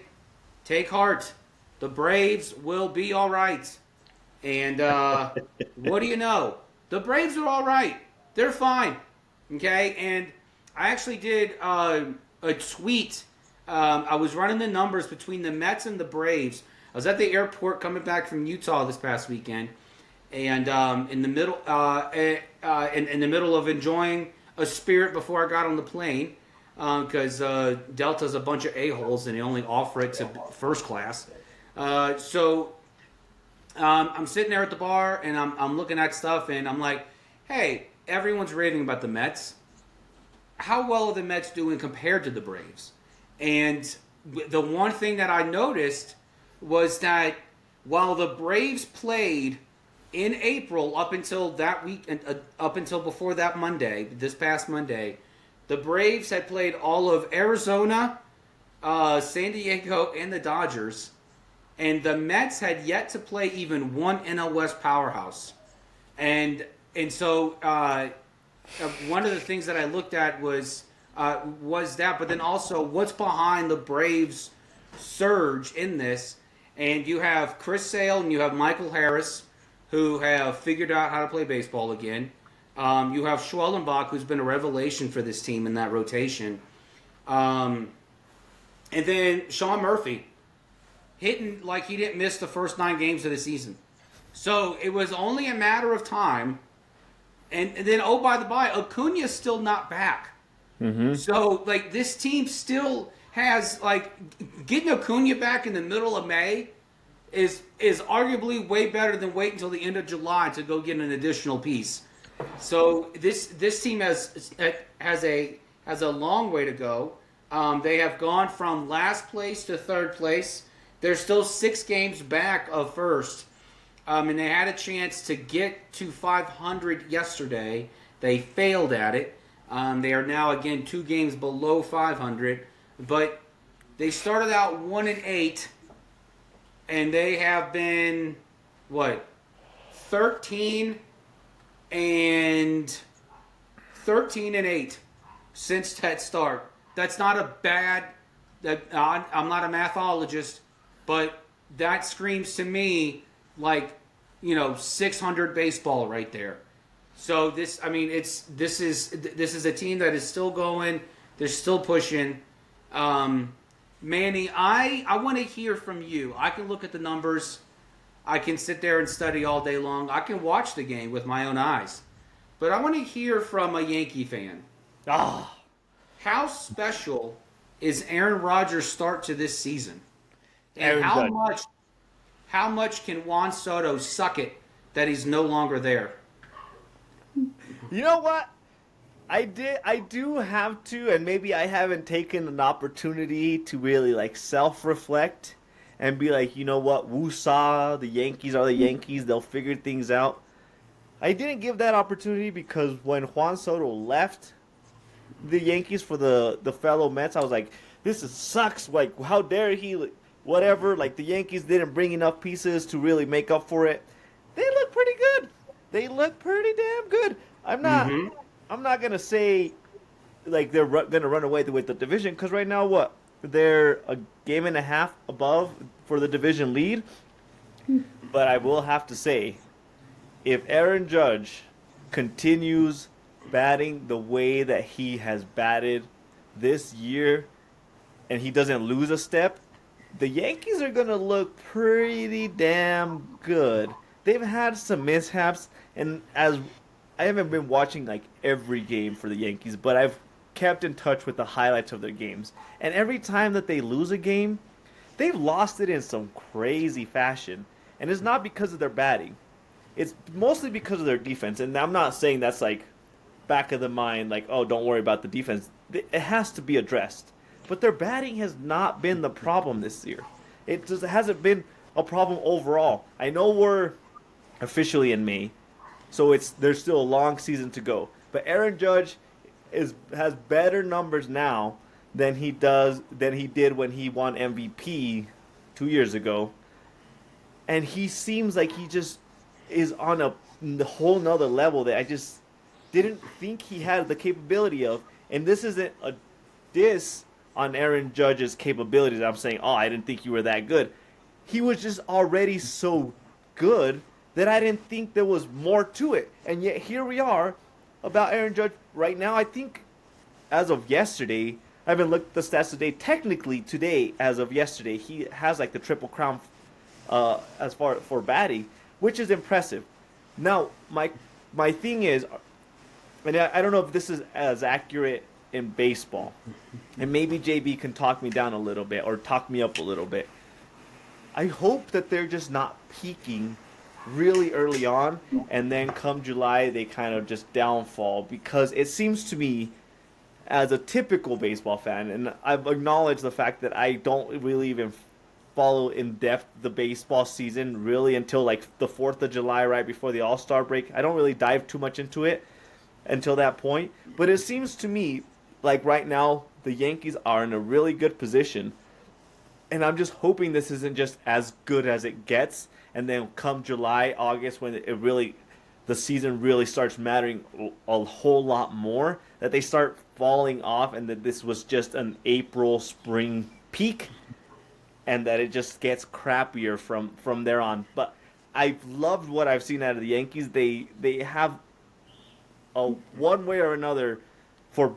Take heart. The Braves will be all right. And what do you know? The Braves are all right. They're fine, okay? And I actually did a tweet. I was running the numbers between the Mets and the Braves. I was at the airport coming back from Utah this past weekend, and in the middle of enjoying a Spirit before I got on the plane, because Delta's a bunch of a-holes and they only offer it to first class. So I'm sitting there at the bar and I'm looking at stuff and I'm like, hey, everyone's raving about the Mets. How well are the Mets doing compared to the Braves? And the one thing that I noticed was that while the Braves played in April up until that week, up until before that Monday, this past Monday, the Braves had played all of Arizona, San Diego, and the Dodgers. And the Mets had yet to play even one NL West powerhouse. And so one of the things that I looked at was that, but then also what's behind the Braves' surge in this. And you have Chris Sale and you have Michael Harris, who have figured out how to play baseball again. You have Schwellenbach, who's been a revelation for this team in that rotation. And then Sean Murphy, hitting like he didn't miss the first 9 games of the season. So it was only a matter of time. And then, oh, by the by, Acuna's still not back. So, like, this team still has, like, getting Acuna back in the middle of May is arguably way better than waiting until the end of July to go get an additional piece. So this team has a long way to go. They have gone from last place to third place. They're still 6 games back of first. And they had a chance to get to 500 yesterday. They failed at it. They are now, again, 2 games below 500. But they started out 1-8. And they have been, 13 and 8 since that start. That's not a bad. I'm not a mathologist, but that screams to me like 600 baseball right there. So this is a team that is still going. They're still pushing. Manny, I want to hear from you. I can look at the numbers. I can sit there and study all day long. I can watch the game with my own eyes. But I want to hear from a Yankee fan. How special is Aaron Rodgers' start to this season? And how much can Juan Soto suck it that he's no longer there? You know what? I do have to, and maybe I haven't taken an opportunity to really self-reflect and be like, you know what, woosah, the Yankees are the Yankees, they'll figure things out. I didn't give that opportunity because when Juan Soto left the Yankees for the fellow Mets, I was like, sucks. Like, how dare he? Whatever. Like, the Yankees didn't bring enough pieces to really make up for it. They look pretty good. They look pretty damn good. I'm not gonna say like they're going to run away with the division because right now what they're a game and a half above for the division lead. But I will have to say, if Aaron Judge continues batting the way that he has batted this year, and he doesn't lose a step, the Yankees are going to look pretty damn good. They've had some mishaps, and as I haven't been watching like every game for the Yankees, but I've kept in touch with the highlights of their games. And every time that they lose a game, they've lost it in some crazy fashion. And it's not because of their batting. It's mostly because of their defense. And I'm not saying that's like back of the mind, like, oh, don't worry about the defense. It has to be addressed. But their batting has not been the problem this year. It just hasn't been a problem overall. I know we're officially in May, so there's still a long season to go. But Aaron Judge has better numbers now than he did when he won MVP 2 years ago. And he seems like he just is on a whole nother level that I just didn't think he had the capability of. And this isn't a diss on Aaron Judge's capabilities. I'm saying, oh, I didn't think you were that good. He was just already so good that I didn't think there was more to it. And yet here we are about Aaron Judge right now. I think as of yesterday, I haven't looked at the stats today. Technically today, as of yesterday, he has like the Triple Crown as far for batting, which is impressive. Now, my thing is, and I don't know if this is as accurate in baseball, and maybe JB can talk me down a little bit or talk me up a little bit. I hope that they're just not peaking really early on, and then come July they kind of just downfall, because it seems to me, as a typical baseball fan, and I've acknowledged the fact that I don't really even follow in depth the baseball season really until like the 4th of July, right before the All-Star break. I don't really dive too much into it until that point. But it seems to me like right now the Yankees are in a really good position. And I'm just hoping this isn't just as good as it gets. And then come July, August, when the season really starts mattering a whole lot more, that they start falling off and that this was just an April, spring peak, and that it just gets crappier from there on. But I've loved what I've seen out of the Yankees. They have a one way or another for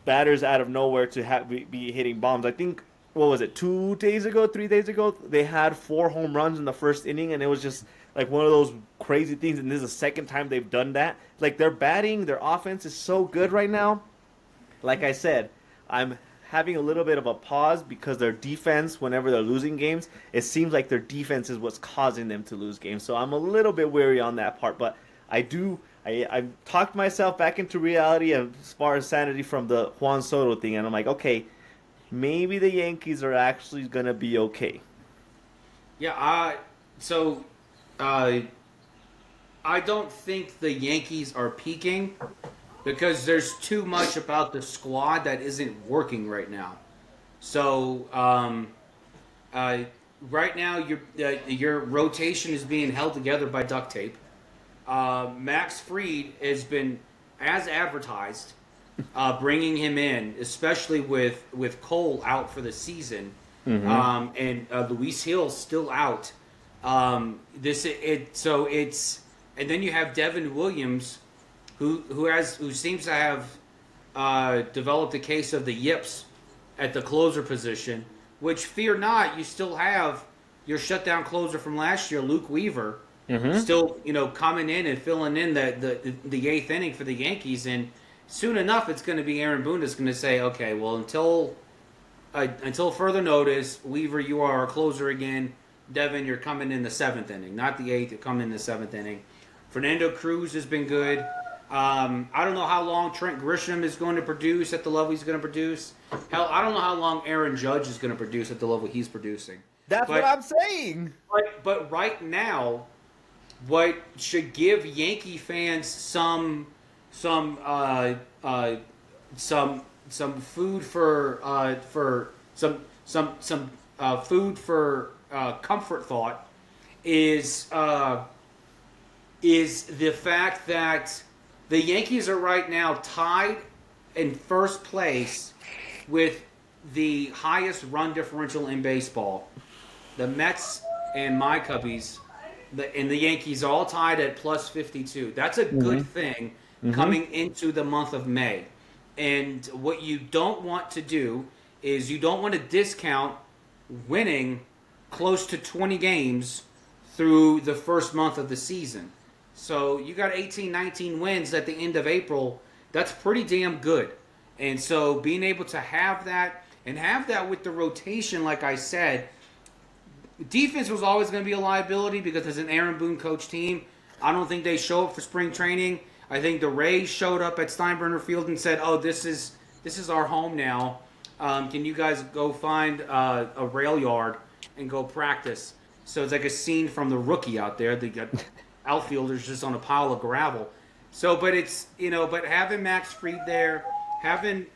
batters out of nowhere to be hitting bombs. I think, what was it, 3 days ago, they had 4 home runs in the first inning, and it was just like one of those crazy things, and this is the second time they've done that. Like, their batting, their offense is so good right now. Like I said, I'm having a little bit of a pause because their defense, whenever they're losing games, it seems like their defense is what's causing them to lose games. So I'm a little bit wary on that part, but I've talked myself back into reality as far as sanity from the Juan Soto thing, and I'm like, okay, maybe the Yankees are actually going to be okay. Yeah, I don't think the Yankees are peaking because there's too much about the squad that isn't working right now. So right now your rotation is being held together by duct tape. Max Fried has been, as advertised, bringing him in, especially with Cole out for the season, and Luis Hill's still out. And then you have Devin Williams, who seems to have developed a case of the yips at the closer position. Which, fear not, you still have your shutdown closer from last year, Luke Weaver, still coming in and filling in the eighth inning for the Yankees. And soon enough, it's going to be Aaron Boone that's going to say, okay, well, until further notice, Weaver, you are our closer again. Devin, you're coming in the 7th inning, not the 8th. You're coming in the 7th inning. Fernando Cruz has been good. I don't know how long Trent Grisham is going to produce at the level he's going to produce. Hell, I don't know how long Aaron Judge is going to produce at the level he's producing. What I'm saying. But right now, what should give Yankee fans some food for comfort thought is the fact that the Yankees are right now tied in first place with the highest run differential in baseball. The Mets and my Cubbies and the Yankees are all tied at plus 52. That's a good thing coming into the month of May. And what you don't want to do is you don't want to discount winning close to 20 games through the first month of the season. So you got 18, 19 wins at the end of April. That's pretty damn good. And so being able to have that and have that with the rotation, like I said, defense was always going to be a liability because it's an Aaron Boone coach team. I don't think they show up for spring training. I think the Rays showed up at Steinbrenner Field and said, "Oh, this is our home now. Can you guys go find a rail yard and go practice?" So it's like a scene from The Rookie out there. They got outfielders just on a pile of gravel. So, but it's but having Max Fried there, having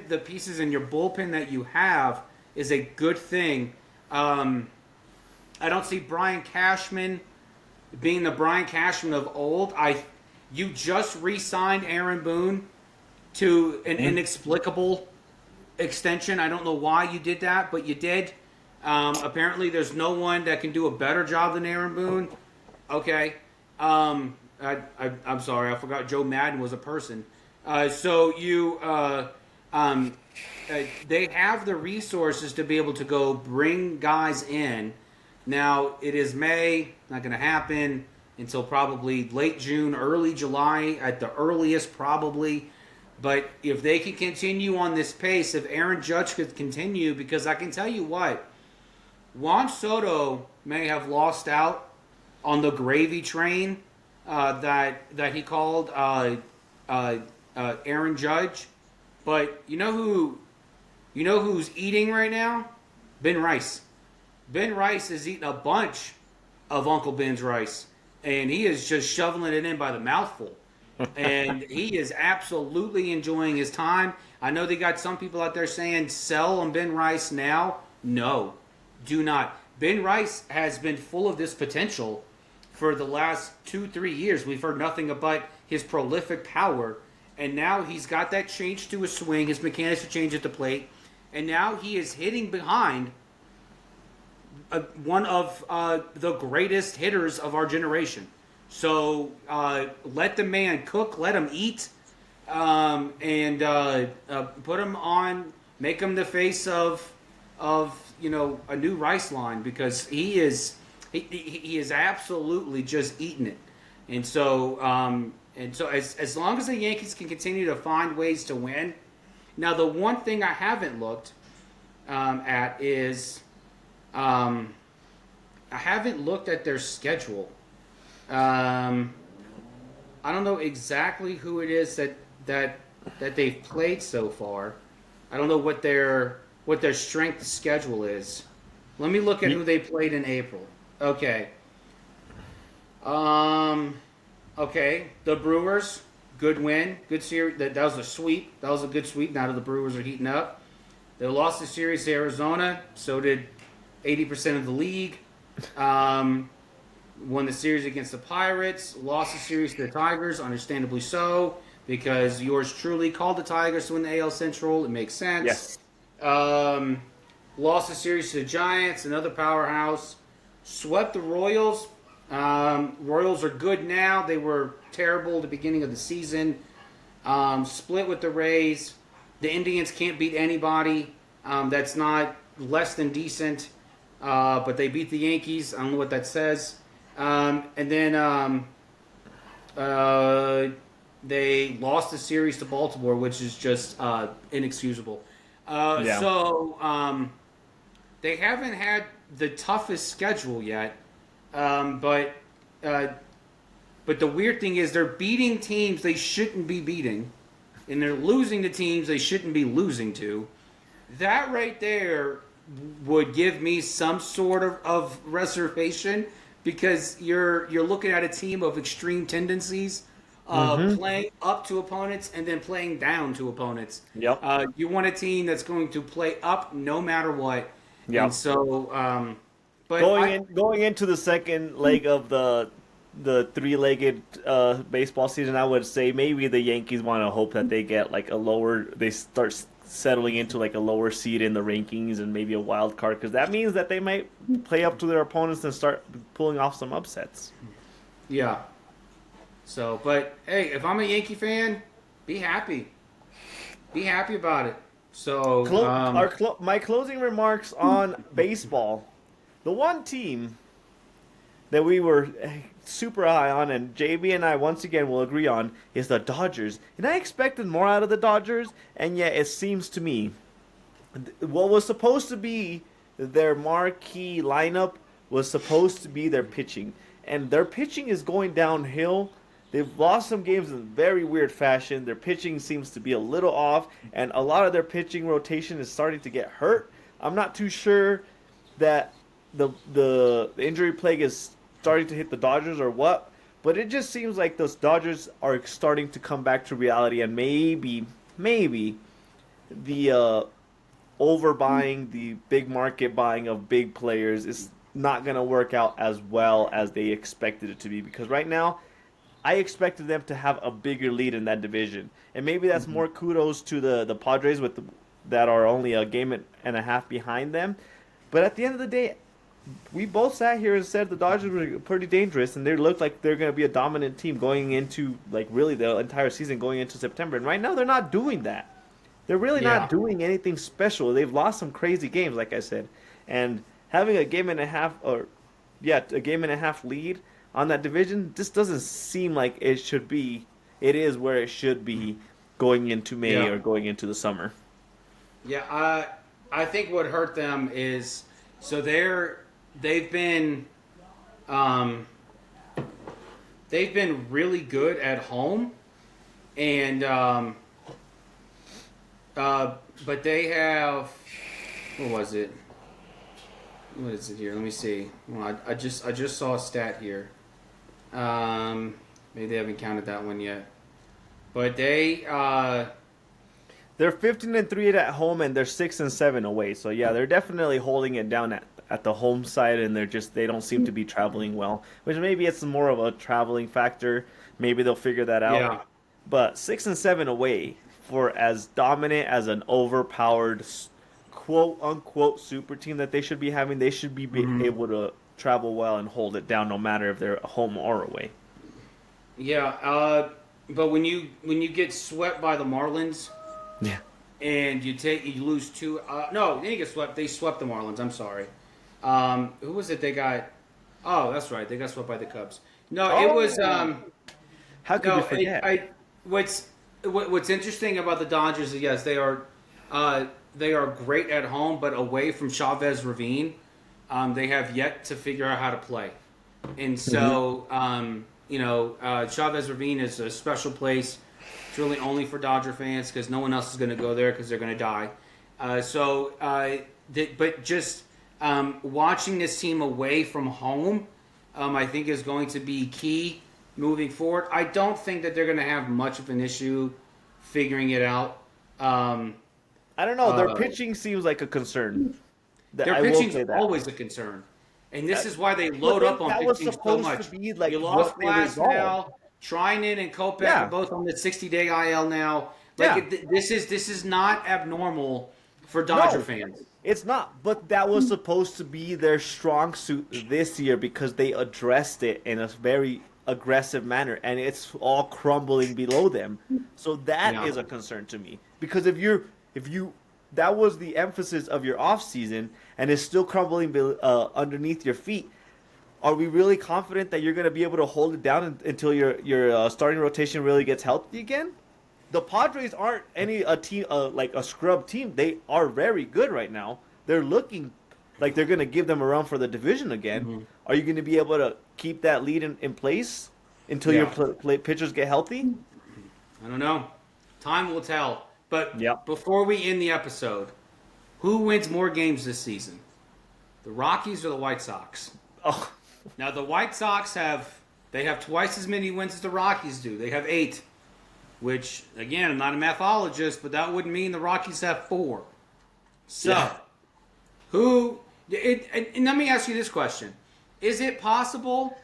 the pieces in your bullpen that you have is a good thing. I don't see Brian Cashman being the Brian Cashman of old. You just re-signed Aaron Boone to an inexplicable extension. I don't know why you did that, but you did. Apparently, there's no one that can do a better job than Aaron Boone. Okay. I'm sorry, I forgot Joe Madden was a person. They have the resources to be able to go bring guys in. Now, it is May, not going to happen until probably late June, early July at the earliest probably. But if they can continue on this pace, if Aaron Judge could continue, because I can tell you what, Juan Soto may have lost out on the gravy train that he called Aaron Judge. But you know who's eating right now? Ben Rice. Ben Rice is eating a bunch of Uncle Ben's rice, and he is just shoveling it in by the mouthful. And he is absolutely enjoying his time. I know they got some people out there saying sell on Ben Rice now. No, do not. Ben Rice has been full of this potential for the last 2-3 years. We've heard nothing about his prolific power, and now he's got that change to his swing. His mechanics have changed at the plate, and now he is hitting behind one of the greatest hitters of our generation. So let the man cook, let him eat, and put him on, make him the face of a new Rice line, because he is absolutely just eating it. And so as long as the Yankees can continue to find ways to win. Now, the one thing I haven't looked at is I haven't looked at their schedule. I don't know exactly who it is that they've played so far. I don't know what their strength schedule is. Let me look at who they played in April. Okay. Okay. The Brewers, good win, good series. That was a sweep. That was a good sweep. Now the Brewers are heating up. They lost the series to Arizona. So did 80% of the league. Won the series against the Pirates. Lost the series to the Tigers, understandably so, because yours truly called the Tigers to win the AL Central. It makes sense. Yes. Lost the series to the Giants, another powerhouse. Swept the Royals. Royals are good now. They were terrible at the beginning of the season. Split with the Rays. The Indians can't beat anybody that's not less than decent. But they beat the Yankees. I don't know what that says. And then they lost the series to Baltimore, which is just inexcusable. So they haven't had the toughest schedule yet. But the weird thing is they're beating teams they shouldn't be beating, and they're losing to teams they shouldn't be losing to. That right there would give me some sort of reservation, because you're looking at a team of extreme tendencies, playing up to opponents and then playing down to opponents. Yep. You want a team that's going to play up no matter what. Yep. And so, but going into the second leg of the the three-legged baseball season, I would say maybe the Yankees want to hope that they get like a lower, they start settling into like a lower seed in the rankings and maybe a wild card, because that means that they might play up to their opponents and start pulling off some upsets. Yeah. So, but hey, if I'm a Yankee fan, be happy. Be happy about it. So, my closing remarks on baseball. The one team that we were super high on, and JB and I once again will agree on, is the Dodgers. And I expected more out of the Dodgers, and yet it seems to me what was supposed to be their marquee lineup was supposed to be their pitching. And their pitching is going downhill. They've lost some games in very weird fashion. Their pitching seems to be a little off, and a lot of their pitching rotation is starting to get hurt. I'm not too sure that the injury plague is starting to hit the Dodgers or what, but it just seems like those Dodgers are starting to come back to reality, and maybe the overbuying, the big market buying of big players is not going to work out as well as they expected it to be, because right now I expected them to have a bigger lead in that division, and maybe that's more kudos to the Padres that are only a game and a half behind them. But at the end of the day, we both sat here and said the Dodgers were pretty dangerous, and they looked like they're going to be a dominant team going into like really the entire season going into September. And right now they're not doing that. They're really not doing anything special. They've lost some crazy games, like I said, and having a game and a half lead on that division, this doesn't seem like it should be. It is where it should be going into May or going into the summer. Yeah, I think what hurt them is so they've been really good at home, and but they have what is it here? Let me see. Well, I just saw a stat here. Maybe they haven't counted that one yet, but they're 15-3 at home, and they're 6-7 away. So yeah, they're definitely holding it down at the home side, and they don't seem to be traveling well. Which maybe it's more of a traveling factor. Maybe they'll figure that out. Yeah. But 6-7 away for as dominant as an overpowered quote unquote super team that they should be having, they should be able to travel well and hold it down, no matter if they're home or away. Yeah. But when you get swept by the Marlins. Yeah. And you lose two. No, they didn't get swept. They swept the Marlins. I'm sorry. Who was it? They got. Oh, that's right. They got swept by the Cubs. No, it was. How could you forget? What's interesting about the Dodgers is yes, they are great at home, but away from Chavez Ravine, they have yet to figure out how to play. And so, Chavez Ravine is a special place. It's really only for Dodger fans because no one else is going to go there because they're going to die. But just watching this team away from home, I think is going to be key moving forward. I don't think that they're going to have much of an issue figuring it out. I don't know. Their pitching seems like a concern. Their pitching is always a concern. And this is why they load up on pitching so much. You lost Glasnow. Trinan and Kopech are both on the 60-day IL now. This is not abnormal for Dodger fans. It's not, but that was supposed to be their strong suit this year because they addressed it in a very aggressive manner, and it's all crumbling below them. So that is a concern to me, because if you that was the emphasis of your off season and it's still crumbling underneath your feet. Are we really confident that you're going to be able to hold it down until your starting rotation really gets healthy again? The Padres aren't a team like a scrub team. They are very good right now. They're looking like they're going to give them a run for the division again. Mm-hmm. Are you going to be able to keep that lead in place until your pitchers get healthy? I don't know. Time will tell. But before we end the episode, who wins more games this season? The Rockies or the White Sox? Oh. Now, the White Sox have twice as many wins as the Rockies do. They have 8, which, again, I'm not a mathologist, but that wouldn't mean the Rockies have 4. So, and let me ask you this question. Is it possible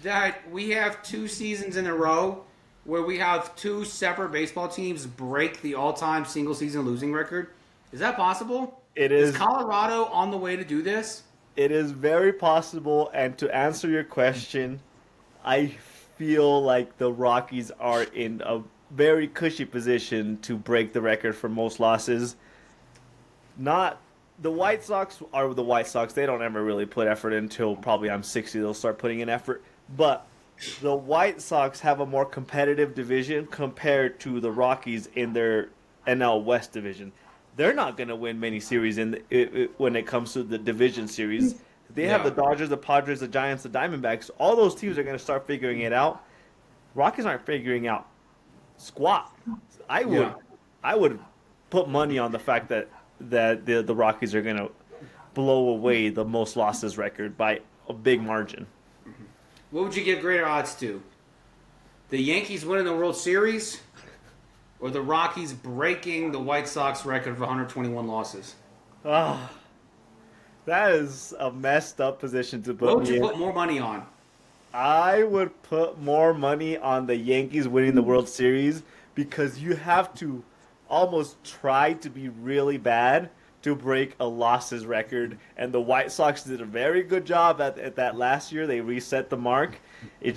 that we have 2 seasons in a row where we have 2 separate baseball teams break the all-time single-season losing record? Is that possible? It is. Is Colorado on the way to do this? It is very possible. And to answer your question, I feel like the Rockies are in a very cushy position to break the record for most losses. Not the White Sox are the White Sox. They don't ever really put effort in until probably I'm 60. They'll start putting in effort. But the White Sox have a more competitive division compared to the Rockies in their NL West division. They're not going to win many series when it comes to the division series. They have the Dodgers, the Padres, the Giants, the Diamondbacks. All those teams are going to start figuring it out. Rockies aren't figuring out squat. I would put money on the fact that the Rockies are going to blow away the most losses record by a big margin. What would you give greater odds to? The Yankees winning the World Series or the Rockies breaking the White Sox record of 121 losses? Ah, that is a messed up position to put What would me you in. put more money on? I would put more money on the Yankees winning the World Series because you have to almost try to be really bad to break a losses record. And the White Sox did a very good job at that last year. They reset the mark. It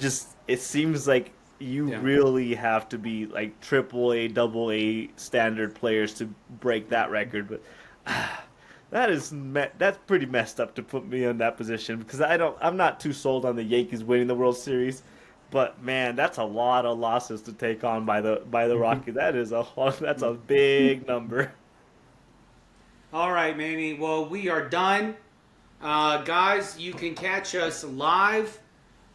seems like you really have to be like AAA, AA standard players to break that record. But that's pretty messed up to put me in that position because I'm not too sold on the Yankees winning the World Series. But man, that's a lot of losses to take on by the Rockies. That's a big number. All right, Manny. Well, we are done. Guys, you can catch us live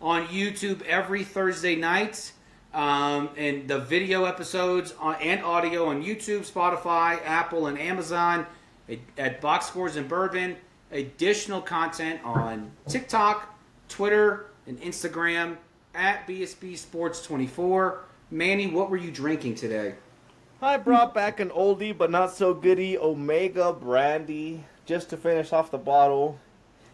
on YouTube every Thursday night. And the video episodes and audio on YouTube, Spotify, Apple, and Amazon at Box Scores and Bourbon. Additional content on TikTok, Twitter, and Instagram at BSB Sports 24. Manny, what were you drinking today? I brought back an oldie but not so goodie Omega Brandy just to finish off the bottle.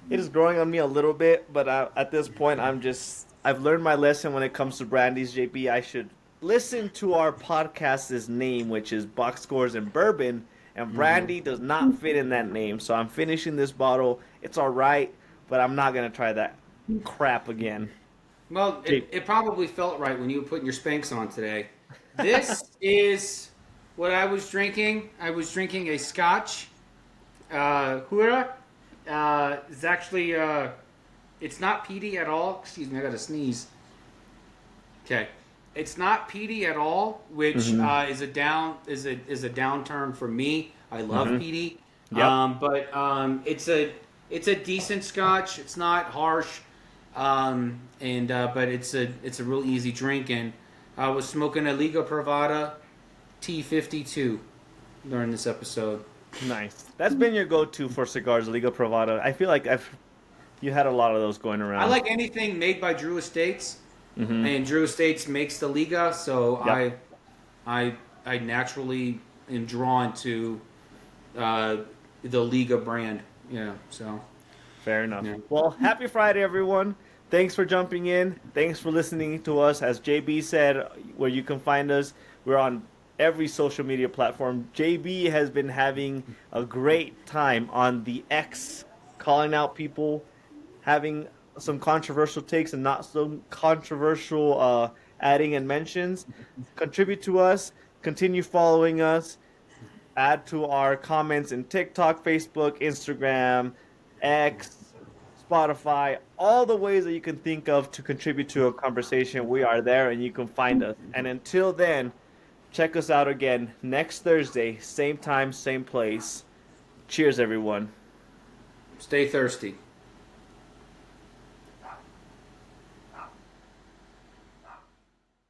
It is growing on me a little bit, but at this point I've learned my lesson when it comes to brandies, JB. I should listen to our podcast's name, which is Box Scores and Bourbon, and brandy does not fit in that name. So I'm finishing this bottle. It's all right, but I'm not going to try that crap again. Well, it probably felt right when you were putting your Spanx on today. This is what I was drinking. I was drinking a Scotch. Hura. It's actually, it's not peaty at all. Excuse me, I got to sneeze. Okay. It's not peaty at all, which is a downturn for me. I love peaty. Yep. But it's a decent Scotch. It's not harsh. But it's a real easy drink, and I was smoking a Liga Privada T52 during this episode. Nice. That's been your go-to for cigars, Liga Privada. I feel like you had a lot of those going around. I like anything made by Drew Estates, and Drew Estates makes the Liga, so Yep. I naturally am drawn to the Liga brand. Yeah, so Fair enough. Yeah. Well, happy Friday, everyone. Thanks for jumping in. Thanks for listening to us. As JB said, where you can find us, we're on every social media platform. JB has been having a great time on the X, calling out people, having some controversial takes and not so controversial adding and mentions. Contribute to us. Continue following us. Add to our comments in TikTok, Facebook, Instagram, X, Spotify, all the ways that you can think of to contribute to a conversation. We are there and you can find us. And until then, check us out again next Thursday, same time, same place. Cheers, everyone. stay thirsty.